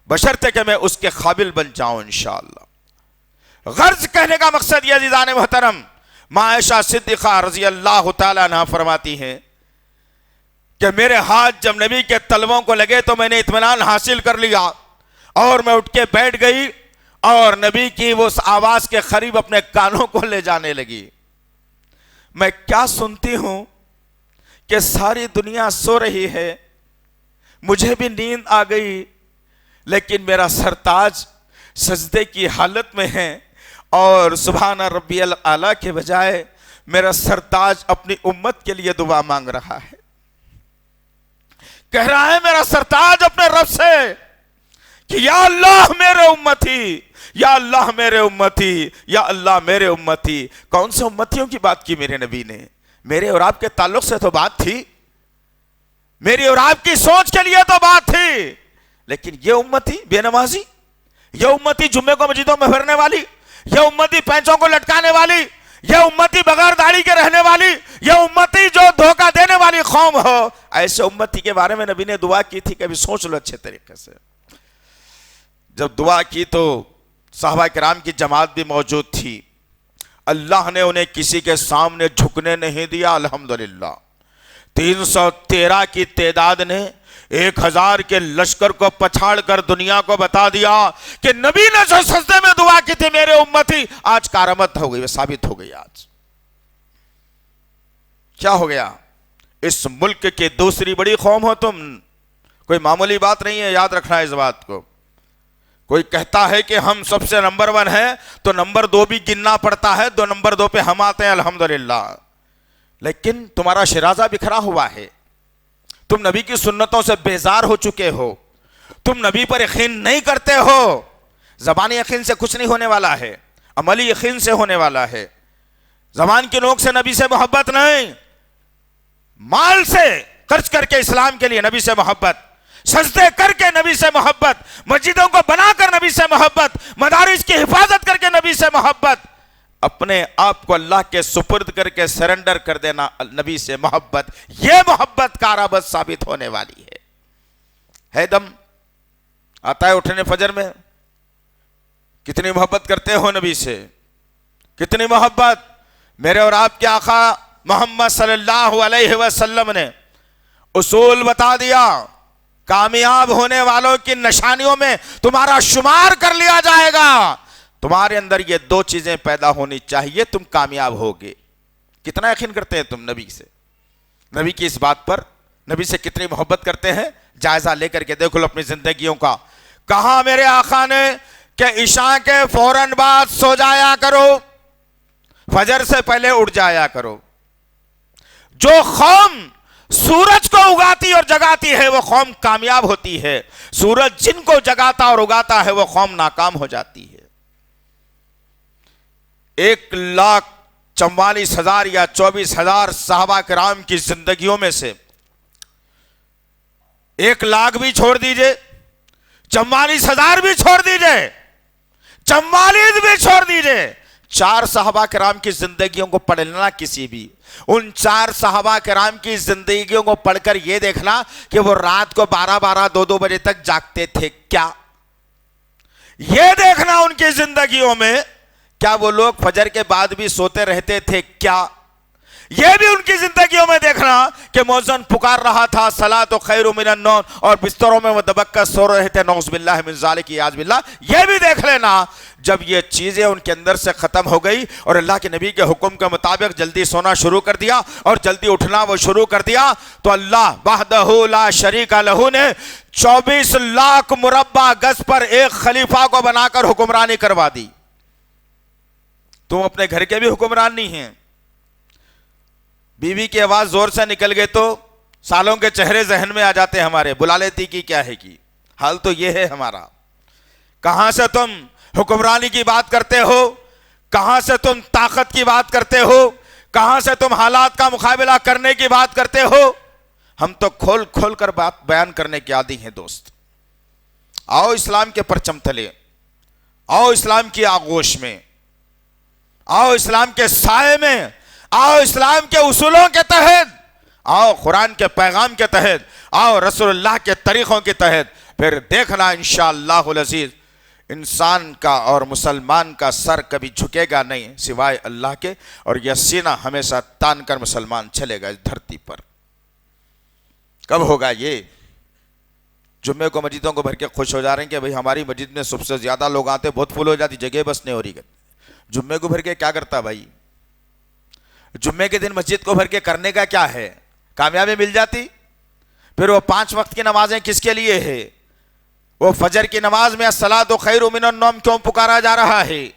Speaker 2: بشرطے کہ میں اس کے قابل بن جاؤں انشاءاللہ۔ غرض کہنے کا مقصد یہ عزیزان محترم، ماں عائشہ صدیقہ رضی اللہ تعالی عنہ فرماتی ہیں کہ میرے ہاتھ جب نبی کے تلووں کو لگے تو میں نے اطمینان حاصل کر لیا اور میں اٹھ کے بیٹھ گئی اور نبی کی وہ آواز کے قریب اپنے کانوں کو لے جانے لگی۔ میں کیا سنتی ہوں کہ ساری دنیا سو رہی ہے، مجھے بھی نیند آ گئی، لیکن میرا سرتاج سجدے کی حالت میں ہے اور سبحان ربی الاعلیٰ کے بجائے میرا سرتاج اپنی امت کے لیے دعا مانگ رہا ہے، کہہ رہا ہے میرا سرتاج اپنے رب سے کہ یا اللہ میرے امتی، یا اللہ میرے امتی، یا اللہ میرے امتی۔ کون سے امتیوں کی بات کی میرے نبی نے؟ میرے اور آپ کے تعلق سے تو بات تھی، میری اور آپ کی سوچ کے لیے تو بات تھی، لیکن یہ امتی بے نمازی، یہ امتی جمعے کو مسجدوں میں پھرنے والی، یہ امتی پینچوں کو لٹکانے والی، یہ امتی بغیر داڑھی کے رہنے والی، یہ امتی جو دھوکہ دینے والی قوم ہو، ایسے امتی کے بارے میں نبی نے دعا کی تھی، کبھی سوچ لو اچھے طریقے سے۔ جب دعا کی تو صحابہ کرام کی جماعت بھی موجود تھی، اللہ نے انہیں کسی کے سامنے جھکنے نہیں دیا الحمدللہ۔ 313 کی تعداد نے 1000 کے لشکر کو پچھاڑ کر دنیا کو بتا دیا کہ نبی نے جو سجدے میں دعا کی تھی میرے امتی، آج کارآمد ہو گئی، ثابت ہو گئی۔ آج کیا ہو گیا؟ اس ملک کی دوسری بڑی قوم ہو تم، کوئی معمولی بات نہیں ہے، یاد رکھنا اس بات کو۔ کوئی کہتا ہے کہ ہم سب سے نمبر 1 ہیں تو نمبر 2 بھی گننا پڑتا ہے، 2 نمبر 2 پہ ہم آتے ہیں الحمدللہ، لیکن تمہارا شرازہ بکھرا ہوا ہے، تم نبی کی سنتوں سے بیزار ہو چکے ہو، تم نبی پر یقین نہیں کرتے ہو۔ زبانی یقین سے کچھ نہیں ہونے والا ہے، عملی یقین سے ہونے والا ہے۔ زبان کی نوک سے نبی سے محبت نہیں، مال سے خرچ کر کے اسلام کے لیے نبی سے محبت، سجدے کر کے نبی سے محبت، مسجدوں کو بنا کر نبی سے محبت، مدارس کی حفاظت کر کے نبی سے محبت، اپنے آپ کو اللہ کے سپرد کر کے سرنڈر کر دینا نبی سے محبت، یہ محبت کارآمد ثابت ہونے والی ہے دم آتا ہے اٹھنے فجر میں، کتنی محبت کرتے ہو نبی سے، کتنی محبت۔ میرے اور آپ کے آقا محمد صلی اللہ علیہ وسلم نے اصول بتا دیا، کامیاب ہونے والوں کی نشانیوں میں تمہارا شمار کر لیا جائے گا، تمہارے اندر یہ دو چیزیں پیدا ہونی چاہیے، تم کامیاب ہوگے۔ کتنا یقین کرتے ہیں تم نبی سے، نبی کی اس بات پر، نبی سے کتنی محبت کرتے ہیں؟ جائزہ لے کر کے دیکھو اپنی زندگیوں کا۔ کہا میرے آقا نے کہ عشاء کے فوراً بعد سو جایا کرو، فجر سے پہلے اٹھ جایا کرو۔ جو قوم سورج کو اگاتی اور جگاتی ہے وہ قوم کامیاب ہوتی ہے، سورج جن کو جگاتا اور اگاتا ہے وہ قوم ناکام ہو جاتی ہے۔ 1,44,000 یا 24,000 صحابہ کرام کی زندگیوں میں سے 1,00,000 بھی چھوڑ دیجئے، 44,000 بھی چھوڑ دیجئے، 44 بھی چھوڑ دیجئے، 4 صحابہ کرام کی زندگیوں کو پڑھ لینا کسی بھی، ان 4 صحابہ کرام کی زندگیوں کو پڑھ کر یہ دیکھنا کہ وہ رات کو 12 2 بجے تک جاگتے تھے کیا، یہ دیکھنا ان کی زندگیوں میں کیا وہ لوگ فجر کے بعد بھی سوتے رہتے تھے کیا، یہ بھی ان کی زندگیوں میں دیکھنا کہ مؤذن پکار رہا تھا صلاۃ خیر من النوم اور بستروں میں وہ دبک کر سو رہے تھے، نعوذ باللہ من ذالک اعاذ باللہ، یہ بھی دیکھ لینا۔ جب یہ چیزیں ان کے اندر سے ختم ہو گئی اور اللہ کے نبی کے حکم کے مطابق جلدی سونا شروع کر دیا اور جلدی اٹھنا وہ شروع کر دیا، تو اللہ وحدہ لا شریک لہ نے 24 لاکھ مربع گز پر ایک خلیفہ کو بنا کر حکمرانی کروا دی۔ تم اپنے گھر کے بھی حکمران نہیں ہیں، بیوی کی آواز زور سے نکل گئے تو سالوں کے چہرے ذہن میں آ جاتے ہیں ہمارے، بلا لیتی کی کیا ہے کی، حال تو یہ ہے ہمارا۔ کہاں سے تم حکمرانی کی بات کرتے ہو، کہاں سے تم طاقت کی بات کرتے ہو، کہاں سے تم حالات کا مقابلہ کرنے کی بات کرتے ہو؟ ہم تو کھول کھول کر بات بیان کرنے کے عادی ہیں دوست۔ آؤ اسلام کے پرچم تلے، آؤ اسلام کی آغوش میں، آؤ اسلام کے سائے میں، آؤ اسلام کے اصولوں کے تحت، آؤ قرآن کے پیغام کے تحت، آؤ رسول اللہ کے طریقوں کے تحت، پھر دیکھنا انشاءاللہ العزیز انسان کا اور مسلمان کا سر کبھی جھکے گا نہیں سوائے اللہ کے، اور یہ سینہ ہمیشہ تان کر مسلمان چلے گا اس دھرتی پر۔ کب ہوگا یہ؟ جمعے کو مسجدوں کو بھر کے خوش ہو جا رہے ہیں کہ بھئی ہماری مسجد میں سب سے زیادہ لوگ آتے، بہت فل ہو جاتی، جگہ بس نہیں ہو رہی۔ جمعے کو بھر کے کیا کرتا بھائی؟ جمعے کے دن مسجد کو بھر کے کرنے کا کیا ہے؟ کامیابی مل جاتی۔ پھر وہ 5 وقت کی نمازیں کس کے لیے ہے؟ وہ فجر کی نماز میں الصلاۃ خیر من النوم کیوں پکارا جا رہا ہے؟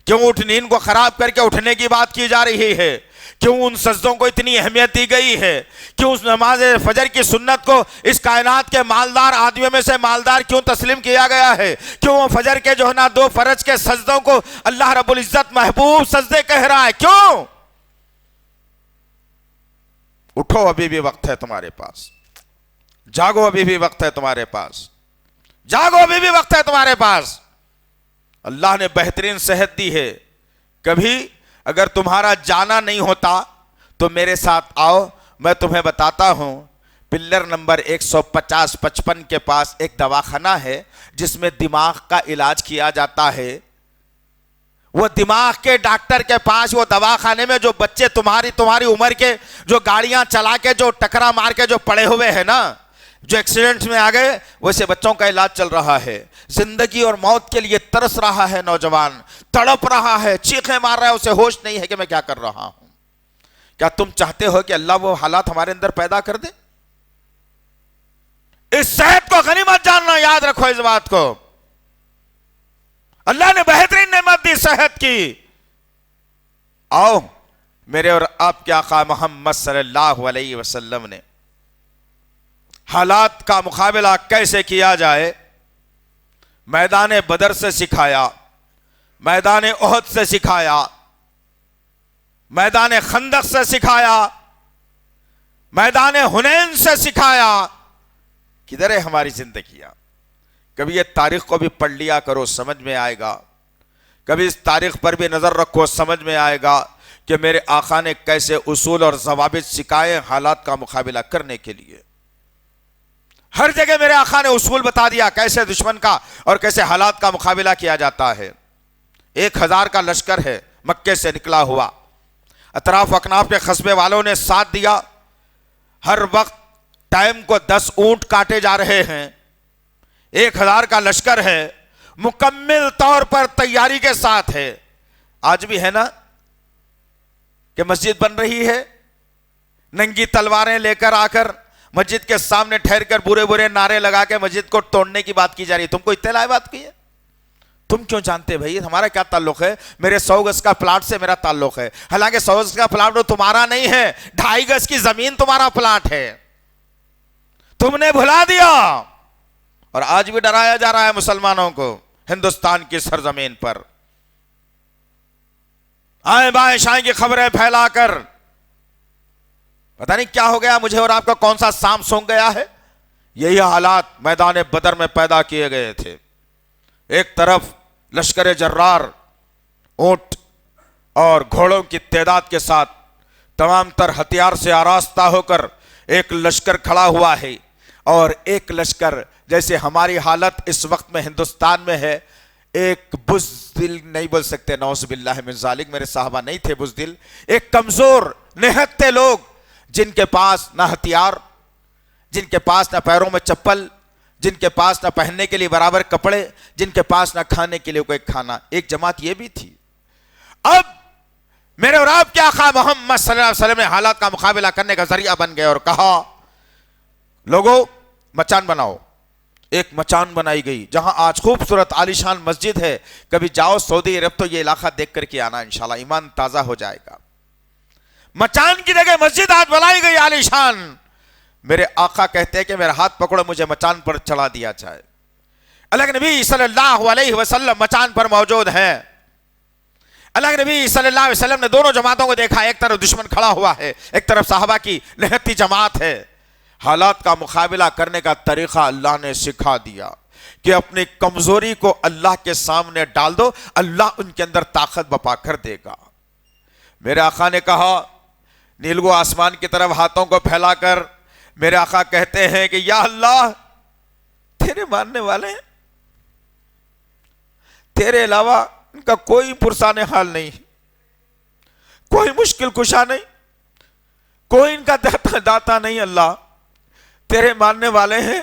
Speaker 2: کیوں نیند کو خراب کر کے اٹھنے کی بات کی جا رہی ہے؟ کیوں ان سجدوں کو اتنی اہمیت دی گئی ہے؟ کیوں اس نماز فجر کی سنت کو اس کائنات کے مالدار آدمیوں میں سے مالدار کیوں تسلیم کیا گیا ہے؟ کیوں وہ فجر کے جو ہے نا 2 فرض کے سجدوں کو اللہ رب العزت محبوب سجدے کہہ رہا ہے؟ کیوں؟ اٹھو، ابھی بھی وقت ہے تمہارے پاس، جاگو، ابھی بھی وقت ہے تمہارے پاس، جاگو، ابھی بھی وقت ہے تمہارے پاس۔ اللہ نے بہترین صحت دی ہے، کبھی اگر تمہارا جانا نہیں ہوتا تو میرے ساتھ آؤ، میں تمہیں بتاتا ہوں۔ پلر نمبر 150-55 کے پاس ایک دواخانہ ہے جس میں دماغ کا علاج کیا جاتا ہے۔ وہ دماغ کے ڈاکٹر کے پاس، وہ دواخانے میں جو بچے تمہاری عمر کے جو گاڑیاں چلا کے جو ٹکرا مار کے جو پڑے ہوئے ہیں نا، جو ایکسیڈنٹ میں آ گئے، ویسے بچوں کا علاج چل رہا ہے۔ زندگی اور موت کے لیے ترس رہا ہے نوجوان، تڑپ رہا ہے، چیخیں مار رہا ہے، اسے ہوش نہیں ہے کہ میں کیا کر رہا ہوں۔ کیا تم چاہتے ہو کہ اللہ وہ حالات ہمارے اندر پیدا کر دے؟ اس صحت کو غنیمت جاننا، یاد رکھو اس بات کو۔ اللہ نے بہترین نعمت دی صحت کی۔ آؤ، میرے اور آپ کے آقا محمد صلی اللہ علیہ وسلم نے حالات کا مقابلہ کیسے کیا جائے میدان بدر سے سکھایا، میدان احد سے سکھایا، میدان خندق سے سکھایا، میدان حنین سے سکھایا کدھر ہے ہماری زندگیاں؟ کبھی یہ تاریخ کو بھی پڑھ لیا کرو، سمجھ میں آئے گا. کبھی اس تاریخ پر بھی نظر رکھو، سمجھ میں آئے گا کہ میرے آقا نے کیسے اصول اور ضوابط سکھائے حالات کا مقابلہ کرنے کے لیے. ہر جگہ میرے آقا نے اصول بتا دیا کیسے دشمن کا اور کیسے حالات کا مقابلہ کیا جاتا ہے. 1000 کا لشکر ہے مکے سے نکلا ہوا، اطراف اکناف کے قصبے والوں نے ساتھ دیا. ہر وقت ٹائم کو 10 اونٹ کاٹے جا رہے ہیں. 1000 کا لشکر ہے، مکمل طور پر تیاری کے ساتھ ہے. آج بھی ہے نا کہ مسجد بن رہی ہے، ننگی تلواریں لے کر آ کر مسجد کے سامنے ٹھہر کر برے برے نعرے لگا کے مسجد کو توڑنے کی بات کی جا رہی ہے. تم کو اطلاع بات کی ہے؟ تم کیوں جانتے بھائی ہمارا کیا تعلق ہے؟ میرے 100 گز کا پلاٹ سے میرا تعلق ہے. حالانکہ 100 گز کا پلاٹ تو تمہارا نہیں ہے، 2.5 گز کی زمین تمہارا پلاٹ ہے. تم نے بھلا دیا اور آج بھی ڈرایا جا رہا ہے مسلمانوں کو ہندوستان کی سرزمین پر. آئیں بائیں شائیں کی خبریں پھیلا کر پتہ نہیں کیا ہو گیا، مجھے اور آپ کا کون سا سانپ سونگ گیا ہے. یہی حالات میدان بدر میں پیدا کیے گئے تھے. ایک طرف لشکر جرار اونٹ اور گھوڑوں کی تعداد کے ساتھ تمام تر ہتھیار سے آراستہ ہو کر ایک لشکر کھڑا ہوا ہے، اور ایک لشکر جیسے ہماری حالت اس وقت میں ہندوستان میں ہے، ایک بزدل نہیں بول سکتے، نعوذ باللہ من ذالک، میرے صحابہ نہیں تھے بزدل، ایک کمزور نہتے لوگ جن کے پاس نہ ہتھیار، جن کے پاس نہ پیروں میں چپل، جن کے پاس نہ پہننے کے لیے برابر کپڑے، جن کے پاس نہ کھانے کے لیے کوئی کھانا. ایک جماعت یہ بھی تھی. اب میرے اور آپ کے آقا محمد صلی اللہ علیہ وسلم نے حالات کا مقابلہ کرنے کا ذریعہ بن گئے اور کہا لوگوں مچان بناؤ. ایک مچان بنائی گئی جہاں آج خوبصورت عالیشان مسجد ہے. کبھی جاؤ سعودی عرب تو یہ علاقہ دیکھ کر کے آنا، انشاءاللہ ایمان تازہ ہو جائے گا. مچان کی جگہ مسجد آج بنائی گئی عالیشان. میرے آقا کہتے ہیں کہ میرا ہاتھ پکڑو مجھے مچان پر چڑھا دیا جائے. اللہ کے نبی صلی اللہ علیہ وسلم مچان پر موجود ہیں. اللہ کے نبی صلی اللہ علیہ وسلم نے دونوں جماعتوں کو دیکھا، ایک طرف دشمن کھڑا ہوا ہے، ایک طرف صحابہ کی نہتی جماعت ہے. حالات کا مقابلہ کرنے کا طریقہ اللہ نے سکھا دیا کہ اپنی کمزوری کو اللہ کے سامنے ڈال دو، اللہ ان کے اندر طاقت بپا کر دے گا. میرے آقا نے کہا نیلگو آسمان کی طرف ہاتھوں کو پھیلا کر میرے آقا کہتے ہیں کہ یا اللہ تیرے ماننے والے ہیں، تیرے علاوہ ان کا کوئی پرسان حال نہیں، کوئی مشکل کشا نہیں، کوئی ان کا داتا نہیں. اللہ تیرے ماننے والے ہیں،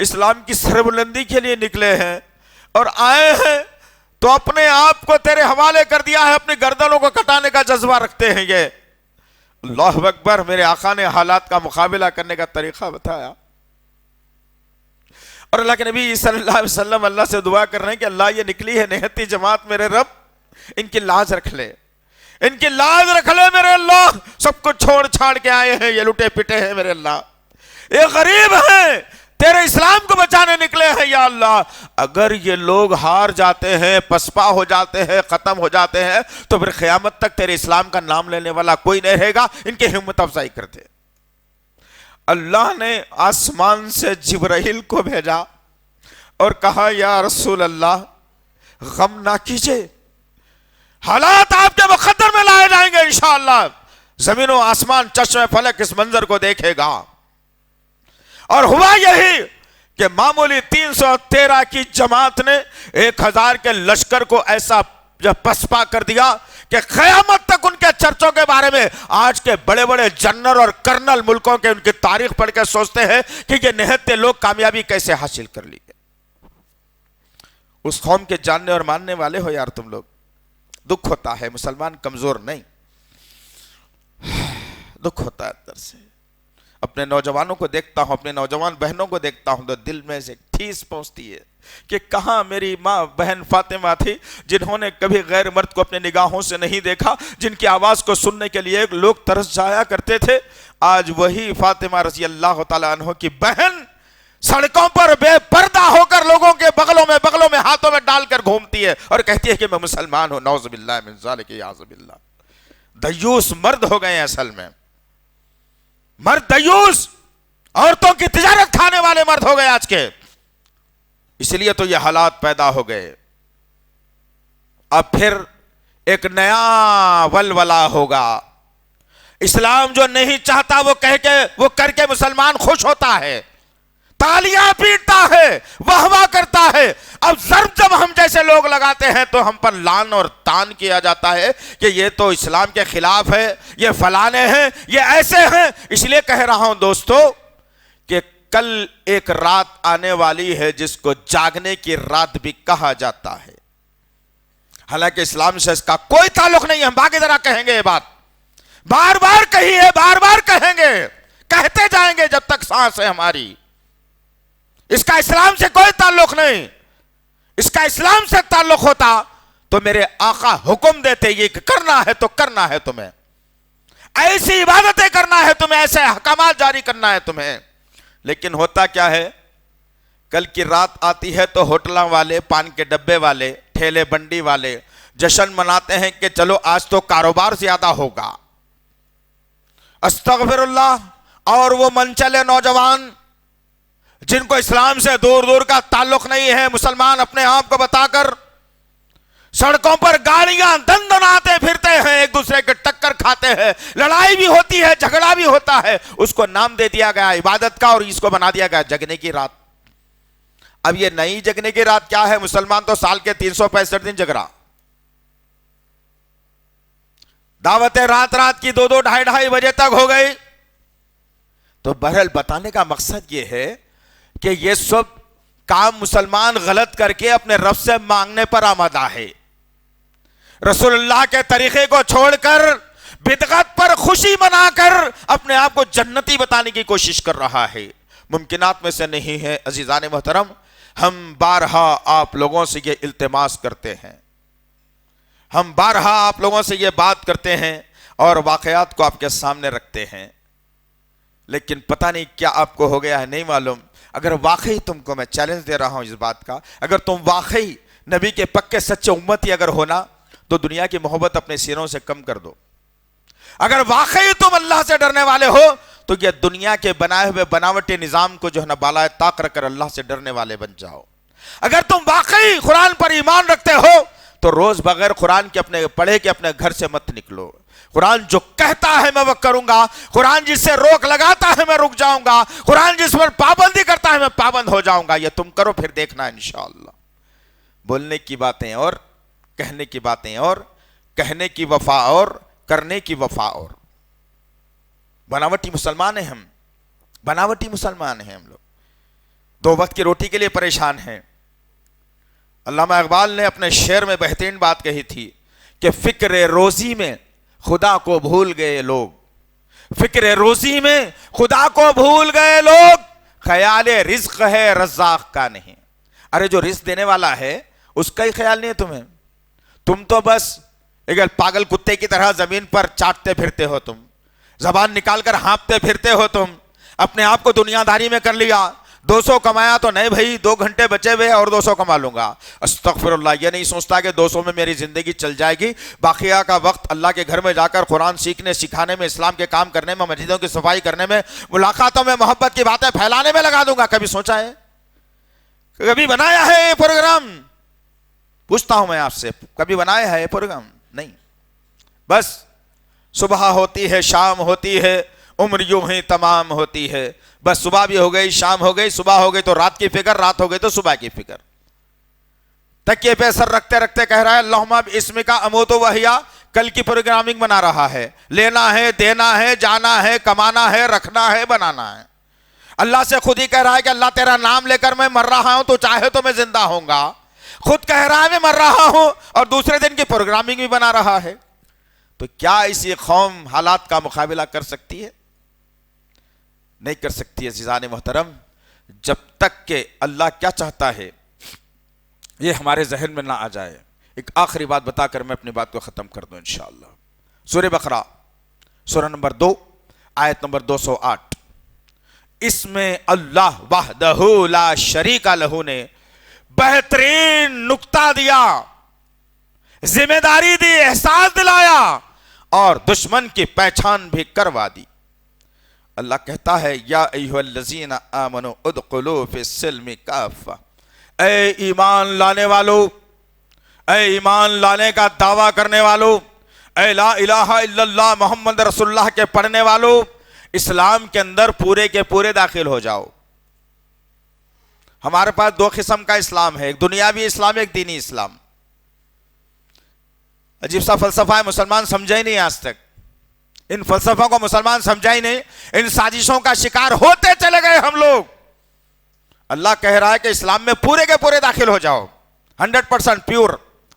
Speaker 2: اسلام کی سربلندی کے لیے نکلے ہیں اور آئے ہیں تو اپنے آپ کو تیرے حوالے کر دیا ہے، اپنی گردنوں کو کٹانے کا جذبہ رکھتے ہیں. یہ اللہ اکبر. میرے آقا نے حالات کا مقابلہ کرنے کا طریقہ بتایا اور اللہ کے نبی صلی اللہ علیہ وسلم اللہ سے دعا کر رہے ہیں کہ اللہ یہ نکلی ہے نہتی جماعت، میرے رب ان کی لاج رکھ لے، ان کی لاج رکھ لے میرے اللہ. سب کو چھوڑ چھاڑ کے آئے ہیں، یہ لٹے پٹے ہیں میرے اللہ، یہ غریب ہیں، تیرے اسلام کو بچانے نکلے ہیں یا اللہ. اگر یہ لوگ ہار جاتے ہیں، پسپا ہو جاتے ہیں، ختم ہو جاتے ہیں تو پھر قیامت تک تیرے اسلام کا نام لینے والا کوئی نہیں رہے گا. ان کی ہمت افزائی کرتے. اللہ نے آسمان سے جبرائیل کو بھیجا اور کہا یا رسول اللہ غم نہ کیجئے، حالات آپ کے مقدر میں لائے جائیں گے انشاءاللہ. زمین و آسمان چشم فلک اس منظر کو دیکھے گا. اور ہوا یہی کہ معمولی 313 کی جماعت نے 1000 کے لشکر کو ایسا پسپا کر دیا کہ قیامت تک ان کے چرچوں کے بارے میں آج کے بڑے بڑے جنرل اور کرنل ملکوں کے ان کی تاریخ پڑھ کے سوچتے ہیں کہ یہ نہتے لوگ کامیابی کیسے حاصل کر لی. اس قوم کے جاننے اور ماننے والے ہو یار تم لوگ. دکھ ہوتا ہے، مسلمان کمزور نہیں، دکھ ہوتا ہے اندر سے. اپنے نوجوانوں کو دیکھتا ہوں، اپنے نوجوان بہنوں کو دیکھتا ہوں تو دل میں سے ٹھیس پہنچتی ہے کہ کہاں میری ماں بہن فاطمہ تھی جنہوں نے کبھی غیر مرد کو اپنے نگاہوں سے نہیں دیکھا، جن کی آواز کو سننے کے لیے لوگ ترس جایا کرتے تھے. آج وہی فاطمہ رضی اللہ تعالیٰ عنہ کی بہن سڑکوں پر بے پردہ ہو کر لوگوں کے بغلوں میں ہاتھوں میں ڈال کر گھومتی ہے اور کہتی ہے کہ میں مسلمان ہوں. نعوذ باللہ من ذالک، اعوذ باللہ. دیوس مرد ہو گئے ہیں اصل میں، مرد دیوس، عورتوں کی تجارت کھانے والے مرد ہو گئے آج کے، اس لیے تو یہ حالات پیدا ہو گئے۔ اب پھر ایک نیا ولولہ ہوگا۔ اسلام جو نہیں چاہتا وہ کر کے مسلمان خوش ہوتا ہے، تالیاں پیٹتا ہے، واہ واہ کرتا ہے۔ اب ضرب جب ہم جیسے لوگ لگاتے ہیں تو ہم پر لعن اور طعن کیا جاتا ہے کہ یہ تو اسلام کے خلاف ہے، یہ فلانے ہیں، یہ ایسے ہیں۔ اس لیے کہہ رہا ہوں دوستو کہ کل ایک رات آنے والی ہے جس کو جاگنے کی رات بھی کہا جاتا ہے، حالانکہ اسلام سے اس کا کوئی تعلق نہیں ہے۔ ہم باقی ذرا کہیں گے یہ بات، بار بار کہی ہے، بار بار کہیں گے، کہتے جائیں گے جب تک سانس ہے ہماری۔ اس کا اسلام سے کوئی تعلق نہیں۔ اس کا اسلام سے تعلق ہوتا تو میرے آقا حکم دیتے یہ کہ کرنا ہے تو کرنا ہے تمہیں، ایسی عبادتیں کرنا ہے تمہیں، ایسے احکامات جاری کرنا ہے تمہیں۔ لیکن ہوتا کیا ہے، کل کی رات آتی ہے تو ہوٹلوں والے، پان کے ڈبے والے، ٹھیلے بنڈی والے جشن مناتے ہیں کہ چلو آج تو کاروبار زیادہ ہوگا۔ استغفر اللہ۔ اور وہ منچلے نوجوان جن کو اسلام سے دور دور کا تعلق نہیں ہے، مسلمان اپنے آپ کو بتا کر سڑکوں پر گاڑیاں دندناتے پھرتے ہیں، ایک دوسرے کے ٹکر کھاتے ہیں، لڑائی بھی ہوتی ہے، جھگڑا بھی ہوتا ہے، اس کو نام دے دیا گیا عبادت کا اور اس کو بنا دیا گیا جگنے کی رات۔ اب یہ نئی جگنے کی رات کیا ہے؟ مسلمان تو سال کے 365 دن جگ رہا، دعوتیں رات رات کی 2 2 بجے تک ہو گئی۔ تو بہرحال بتانے کا مقصد یہ ہے کہ یہ سب کام مسلمان غلط کر کے اپنے رب سے مانگنے پر آمادہ ہے، رسول اللہ کے طریقے کو چھوڑ کر بدعت پر خوشی منا کر اپنے آپ کو جنتی بتانے کی کوشش کر رہا ہے۔ ممکنات میں سے نہیں ہے۔ عزیزان محترم، ہم بارہا آپ لوگوں سے یہ التماس کرتے ہیں، ہم بارہا آپ لوگوں سے یہ بات کرتے ہیں اور واقعات کو آپ کے سامنے رکھتے ہیں، لیکن پتہ نہیں کیا آپ کو ہو گیا ہے، نہیں معلوم۔ اگر واقعی تم کو میں چیلنج دے رہا ہوں اس بات کا، اگر تم واقعی نبی کے پکے سچے امتی اگر ہونا تو دنیا کی محبت اپنے سینوں سے کم کر دو۔ اگر واقعی تم اللہ سے ڈرنے والے ہو تو یہ دنیا کے بنائے ہوئے بناوٹی نظام کو جو ہے نا بالائے طاق رکھ کر اللہ سے ڈرنے والے بن جاؤ۔ اگر تم واقعی قرآن پر ایمان رکھتے ہو تو روز بغیر قرآن کے اپنے پڑھے کے اپنے گھر سے مت نکلو۔ قرآن جو کہتا ہے میں وہ کروں گا، قرآن جس سے روک لگاتا ہے میں رک جاؤں گا، قرآن جس پر پابندی کرتا ہے میں پابند ہو جاؤں گا۔ یہ تم کرو، پھر دیکھنا انشاءاللہ۔ بولنے کی باتیں اور کہنے کی باتیں اور کہنے کی وفا اور کرنے کی وفا اور۔ بناوٹی مسلمان ہیں ہم، بناوٹی مسلمان ہیں ہم لوگ، 2 وقت کی روٹی کے لیے پریشان ہیں۔ علامہ اقبال نے اپنے شعر میں بہترین بات کہی تھی کہ فکر روزی میں خدا کو بھول گئے لوگ، فکر روزی میں خدا کو بھول گئے لوگ، خیال رزق ہے رزاق کا نہیں۔ ارے جو رزق دینے والا ہے اس کا ہی خیال نہیں ہے تمہیں، تم تو بس ایک پاگل کتے کی طرح زمین پر چاٹتے پھرتے ہو، تم زبان نکال کر ہانپتے پھرتے ہو، تم اپنے آپ کو دنیا داری میں کر لیا۔ 200 کمایا تو نہیں بھائی، 2 گھنٹے بچے ہوئے اور 200 کما لوں گا۔ استغفر اللہ، یہ نہیں سوچتا کہ 200 میں میری زندگی چل جائے گی، باقیہ کا وقت اللہ کے گھر میں جا کر قرآن سیکھنے سکھانے میں، اسلام کے کام کرنے میں، مسجدوں کی صفائی کرنے میں، ملاقاتوں میں، محبت کی باتیں پھیلانے میں لگا دوں گا۔ کبھی سوچا ہے؟ کبھی بنایا ہے یہ پروگرام؟ پوچھتا ہوں میں آپ سے، کبھی بنایا ہے یہ پروگرام؟ نہیں، بس صبح ہوتی ہے، شام ہوتی ہے، عمر یوں ہی تمام ہوتی ہے، بس صبح بھی ہو گئی، شام ہو گئی، صبح ہو گئی تو رات کی فکر، رات ہو گئی تو صبح کی فکر۔ تکیے پہ سر رکھتے رکھتے کہہ رہا ہے اللہم باسم کا اموت و احیا، کل کی پروگرامنگ بنا رہا ہے، لینا ہے، دینا ہے، جانا ہے، کمانا ہے، رکھنا ہے، بنانا ہے۔ اللہ سے خود ہی کہہ رہا ہے کہ اللہ تیرا نام لے کر میں مر رہا ہوں، تو چاہے تو میں زندہ ہوں گا۔ خود کہہ رہا ہے میں مر رہا ہوں اور دوسرے دن کی پروگرامنگ بھی بنا رہا ہے۔ تو کیا اسی قوم حالات کا مقابلہ کر سکتی ہے؟ نہیں کر سکتی ہے۔ عزیزان محترم، جب تک کہ اللہ کیا چاہتا ہے یہ ہمارے ذہن میں نہ آ جائے، ایک آخری بات بتا کر میں اپنی بات کو ختم کر دوں انشاءاللہ۔ سورہ بقرہ سورہ نمبر 2 آیت نمبر 208، اس میں اللہ وحدہ لا شریک لہ نے بہترین نکتہ دیا، ذمہ داری دی، احساس دلایا اور دشمن کی پہچان بھی کروا دی۔ اللہ کہتا ہے یا ایھا الذین آمنوا ادخلوا فی السلم کافہ، اے ایمان لانے والو، اے ایمان لانے کا دعویٰ کرنے والو، اے لا الہ الا اللہ محمد رسول اللہ کے پڑھنے والو، اسلام کے اندر پورے کے پورے داخل ہو جاؤ۔ ہمارے پاس دو قسم کا اسلام ہے، ایک دنیاوی اسلام، ایک دینی اسلام۔ عجیب سا فلسفہ ہے، مسلمان سمجھا ہی نہیں آج تک۔ ان فلسفوں کو مسلمان سمجھا ہی نہیں، ان سازشوں کا شکار ہوتے چلے گئے ہم لوگ۔ اللہ کہہ رہا ہے کہ اسلام میں پورے کے پورے داخل ہو جاؤ، 100% پیور،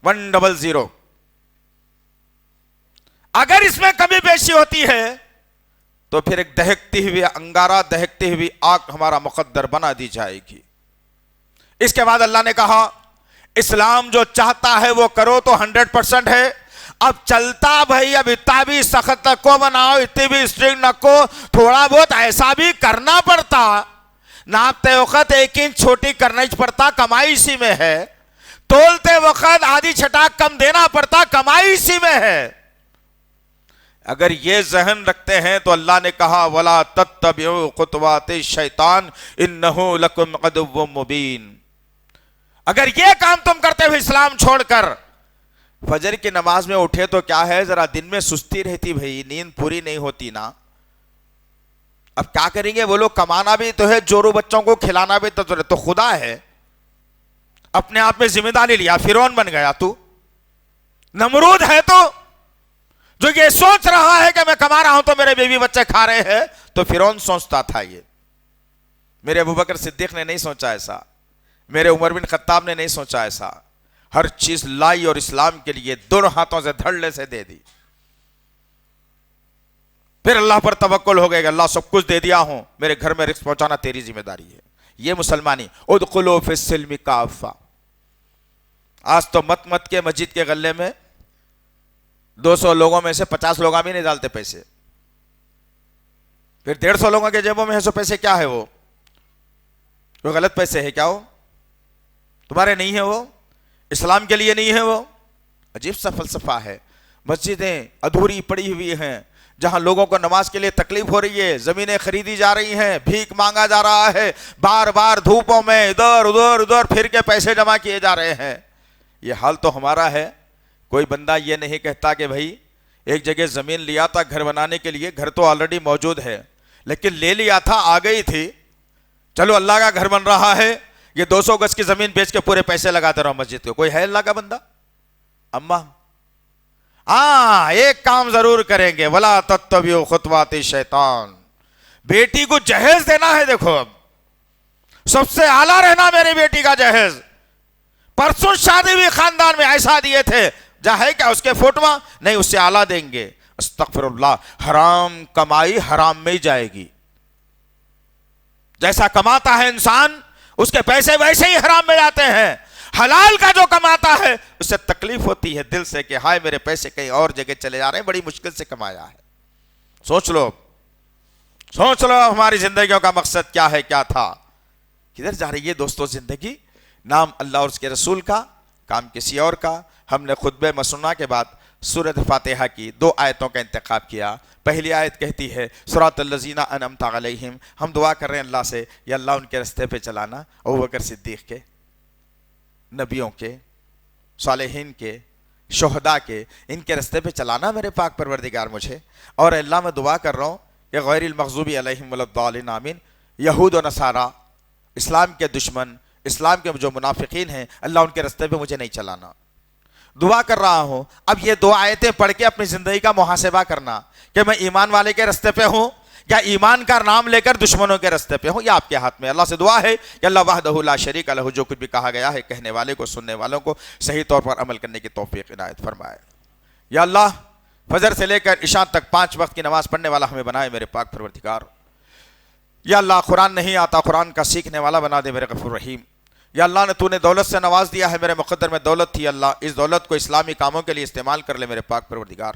Speaker 2: 100۔ اگر اس میں کمی بیشی ہوتی ہے تو پھر ایک دہکتی ہوئی انگارہ، دہکتی ہوئی آگ ہمارا مقدر بنا دی جائے گی۔ اس کے بعد اللہ نے کہا اسلام جو چاہتا ہے وہ کرو تو 100% ہے۔ اب چلتا بھائی، اب اتنا بھی سخت نہ کو بناؤ، اتنی بھی اسٹرنگ نہ کو، تھوڑا بہت ایسا بھی کرنا پڑتا، ناپتے وقت 1 انچ چھوٹی کرنا ہی پڑتا، کمائی اسی میں ہے۔ تولتے وقت آدھی چھٹاک کم دینا پڑتا، کمائی اسی میں ہے۔ اگر یہ ذہن رکھتے ہیں تو اللہ نے کہا وَلَا تَتَّبِعُوا خُطُوَاتِ الشَّيْطَانِ إِنَّهُ لَكُمْ عَدُوٌّ مُبِينٌ۔ اگر یہ کام تم کرتے ہوئے اسلام چھوڑ کر فجر کی نماز میں اٹھے تو کیا ہے، ذرا دن میں سستی رہتی بھائی، نیند پوری نہیں ہوتی نا، اب کیا کریں گے وہ لوگ؟ کمانا بھی تو ہے، جورو بچوں کو کھلانا بھی تو خدا ہے، اپنے آپ میں ذمہ داری لیا، فرعون بن گیا تو، نمرود ہے تو، جو یہ سوچ رہا ہے کہ میں کما رہا ہوں تو میرے بیوی بچے کھا رہے ہیں، تو فرعون سوچتا تھا یہ۔ میرے ابوبکر صدیق نے نہیں سوچا ایسا، میرے عمر بن خطاب نے نہیں سوچا ایسا، ہر چیز لائی اور اسلام کے لیے دونوں ہاتھوں سے دھڑلے سے دے دی۔ پھر اللہ پر توکل ہو گئے کہ اللہ سب کچھ دے دیا ہوں، میرے گھر میں رزق پہنچانا تیری ذمہ داری ہے۔ یہ مسلمانی، ادخلوا فی السلم کافہ۔ آج تو مت کے مسجد کے غلے میں 200 لوگوں میں سے 50 لوگ بھی نہیں ڈالتے پیسے، پھر 150 لوگوں کے جیبوں میں ہے، سو پیسے کیا ہے؟ وہ غلط پیسے ہے کیا؟ وہ تمہارے نہیں ہے، وہ اسلام کے لیے نہیں ہے۔ وہ عجیب سا فلسفہ ہے۔ مسجدیں ادھوری پڑی ہوئی ہیں، جہاں لوگوں کو نماز کے لیے تکلیف ہو رہی ہے، زمینیں خریدی جا رہی ہیں، بھیک مانگا جا رہا ہے، بار بار دھوپوں میں ادھر پھر کے پیسے جمع کیے جا رہے ہیں۔ یہ حال تو ہمارا ہے۔ کوئی بندہ یہ نہیں کہتا کہ بھائی ایک جگہ زمین لیا تھا گھر بنانے کے لیے، گھر تو آلریڈی موجود ہے لیکن لے لیا تھا، آ گئی تھی، چلو اللہ کا گھر بن رہا ہے، یہ 200 گز کی زمین بیچ کے پورے پیسے لگاتے رہو مسجد کو۔ کوئی ہے اللہ کا بندہ؟ اماں ہاں ایک کام ضرور کریں گے، وَلَا تَتَّبِعُوا خُطُوَاتِ الشَّيْطَانِ۔ بیٹی کو جہیز دینا ہے، دیکھو اب سب سے اعلیٰ رہنا میری بیٹی کا جہیز۔ پرسوں شادی بھی خاندان میں ایسا دیے تھے، جہاں ہے کیا اس کے فوٹواں نہیں، اس سے اعلیٰ دیں گے۔ استغفر اللہ، حرام کمائی حرام میں ہی جائے گی۔ جیسا کماتا ہے انسان اس کے پیسے ویسے ہی حرام میں جاتے ہیں۔ حلال کا جو کماتا ہے اس سے تکلیف ہوتی ہے دل سے کہ ہائے میرے پیسے کہیں اور جگہ چلے جا رہے ہیں، بڑی مشکل سے کمایا ہے۔ سوچ لو ہماری زندگیوں کا مقصد کیا ہے، کیا تھا، کدھر جا رہی ہے دوستو زندگی؟ نام اللہ اور اس کے رسول کا، کام کسی اور کا۔ ہم نے خطبہ مسنونہ کے بعد سورۃ فاتحہ کی 2 آیتوں کا انتخاب کیا۔ پہلی آیت کہتی ہے صراط الذین انعمت علیہم، ہم دعا کر رہے ہیں اللہ سے، یا اللہ ان کے رستے پہ چلانا، ابوبکر صدیق کے، نبیوں کے، صالحین کے، شہداء کے، ان کے رستے پہ چلانا میرے پاک پروردگار مجھے۔ اور اللہ میں دعا کر رہا ہوں کہ غیر المغضوب علیہم ولا الضالین آمین، یہود و نصارہ، اسلام کے دشمن، اسلام کے جو منافقین ہیں، اللہ ان کے رستے پہ مجھے نہیں چلانا۔ دعا کر رہا ہوں۔ اب یہ 2 آیتیں پڑھ کے اپنی زندگی کا محاسبہ کرنا کہ میں ایمان والے کے رستے پہ ہوں یا ایمان کا نام لے کر دشمنوں کے رستے پہ ہوں، یہ آپ کے ہاتھ میں۔ اللہ سے دعا ہے کہ اللہ وحدہ لا شریک لہ، جو کچھ بھی کہا گیا ہے کہنے والے کو، سننے والوں کو صحیح طور پر عمل کرنے کی توفیق عنایت فرمائے۔ یا اللہ فجر سے لے کر عشاء تک 5 وقت کی نماز پڑھنے والا ہمیں بنائے میرے پاک پروردگار۔ یا اللہ قرآن نہیں آتا قرآن کا سیکھنے والا بنا دے میرے غفور رحیم۔ یا اللہ نے تو نے دولت سے نواز دیا ہے، میرے مقدر میں دولت تھی، اللہ اس دولت کو اسلامی کاموں کے لیے استعمال کر لے میرے پاک پروردگار۔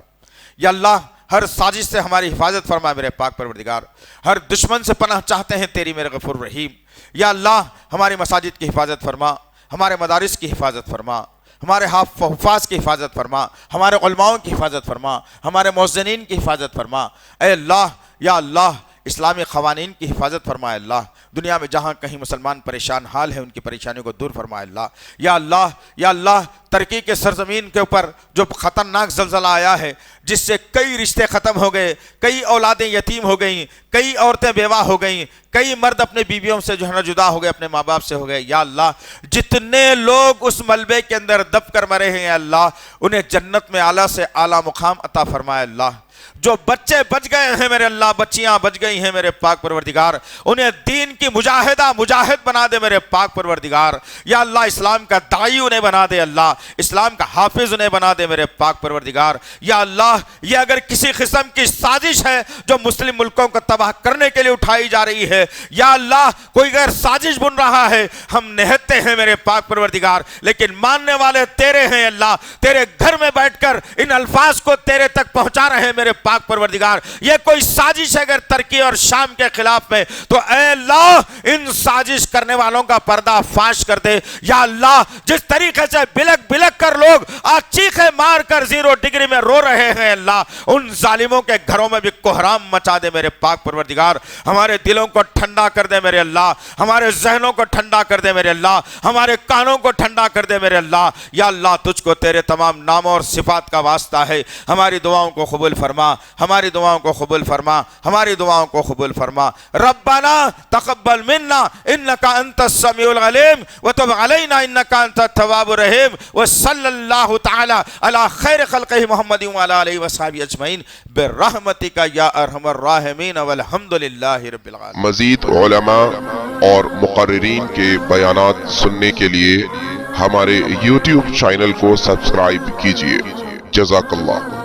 Speaker 2: یا اللہ ہر سازش سے ہماری حفاظت فرما میرے پاک پروردگار، ہر دشمن سے پناہ چاہتے ہیں تیری میرے غفور رحیم۔ یا اللہ ہماری مساجد کی حفاظت فرما، ہمارے مدارس کی حفاظت فرما، ہمارے حفاظ کی حفاظت فرما، ہمارے علماؤں کی حفاظت فرما، ہمارے مؤذنین کی حفاظت فرما۔ اے اللہ یا اللہ اسلامی قوانین کی حفاظت فرمائے اللہ، دنیا میں جہاں کہیں مسلمان پریشان حال ہے ان کی پریشانیوں کو دور فرمائے اللہ۔ یا اللہ ترکی کے سرزمین کے اوپر جو خطرناک زلزلہ آیا ہے جس سے کئی رشتے ختم ہو گئے، کئی اولادیں یتیم ہو گئیں، کئی عورتیں بیوہ ہو گئیں، کئی مرد اپنے بیویوں سے جو ہے نا جدا ہو گئے، اپنے ماں باپ سے ہو گئے، یا اللہ جتنے لوگ اس ملبے کے اندر دب کر مرے ہیں یا اللہ انہیں جنت میں اعلیٰ سے اعلیٰ مقام عطا فرمائے اللہ۔ جو بچے بچ گئے ہیں میرے اللہ، بچیاں بچ گئی ہیں میرے پاک پروردگار، انہیں دین کی مجاہد بنا دے میرے پاک پروردگار۔ یا اللہ اسلام کا داعی انہیں بنا دے اللہ، اسلام کا حافظ انہیں بنا دے میرے پاک پروردگار۔ یا اللہ یہ اگر کسی قسم کی سازش ہے جو مسلم ملکوں کو تباہ کرنے کے لیے اٹھائی جا رہی ہے، یا اللہ کوئی غیر سازش بن رہا ہے، ہم نہتے ہیں میرے پاک پروردگار، لیکن ماننے والے تیرے ہیں اللہ، تیرے گھر میں بیٹھ کر ان الفاظ کو تیرے تک پہنچا رہے ہیں میرے پاک پروردگار۔ یہ کوئی سازش ہے اگر ترکی اور شام کے خلاف میں تو اے اللہ ان سازش کرنے والوں کا پردہ فاش کر دے۔ یا اللہ جس طریقے سے بلک بلک کر لوگ آج چیخے مار کر 0 ڈگری میں رو رہے ہیں اللہ، ان ظالموں کے گھروں میں بھی کوہرام مچا دے میرے پاک پروردگار۔ ہمارے دلوں کو ٹھنڈا کر دے میرے اللہ، ہمارے ذہنوں کو ٹھنڈا کر دے میرے اللہ، ہمارے کانوں کو ٹھنڈا کر دے میرے اللہ۔ یا اللہ تجھ کو تیرے تمام ناموں اور صفات کا واسطہ ہے، ہماری دعاؤں کو قبول فرما، ہماری دعاؤں کو قبول فرما، ہماری دعاؤں کو قبول فرما۔ ربنا تقبل منا انک انت السمیع العلیم وتب علینا انک انت التواب الرحیم، وصلی اللہ تعالی علی خیر خلقہ محمد وعلی آلہ وصحبہ اجمعین برحمتک یا ارحم الراحمین والحمد للہ رب العالمین۔
Speaker 3: مزید علماء اور مقررین کے بیانات سننے کے لیے ہمارے YouTube چینل کو سبسکرائب کیجیے۔ جزاک اللہ۔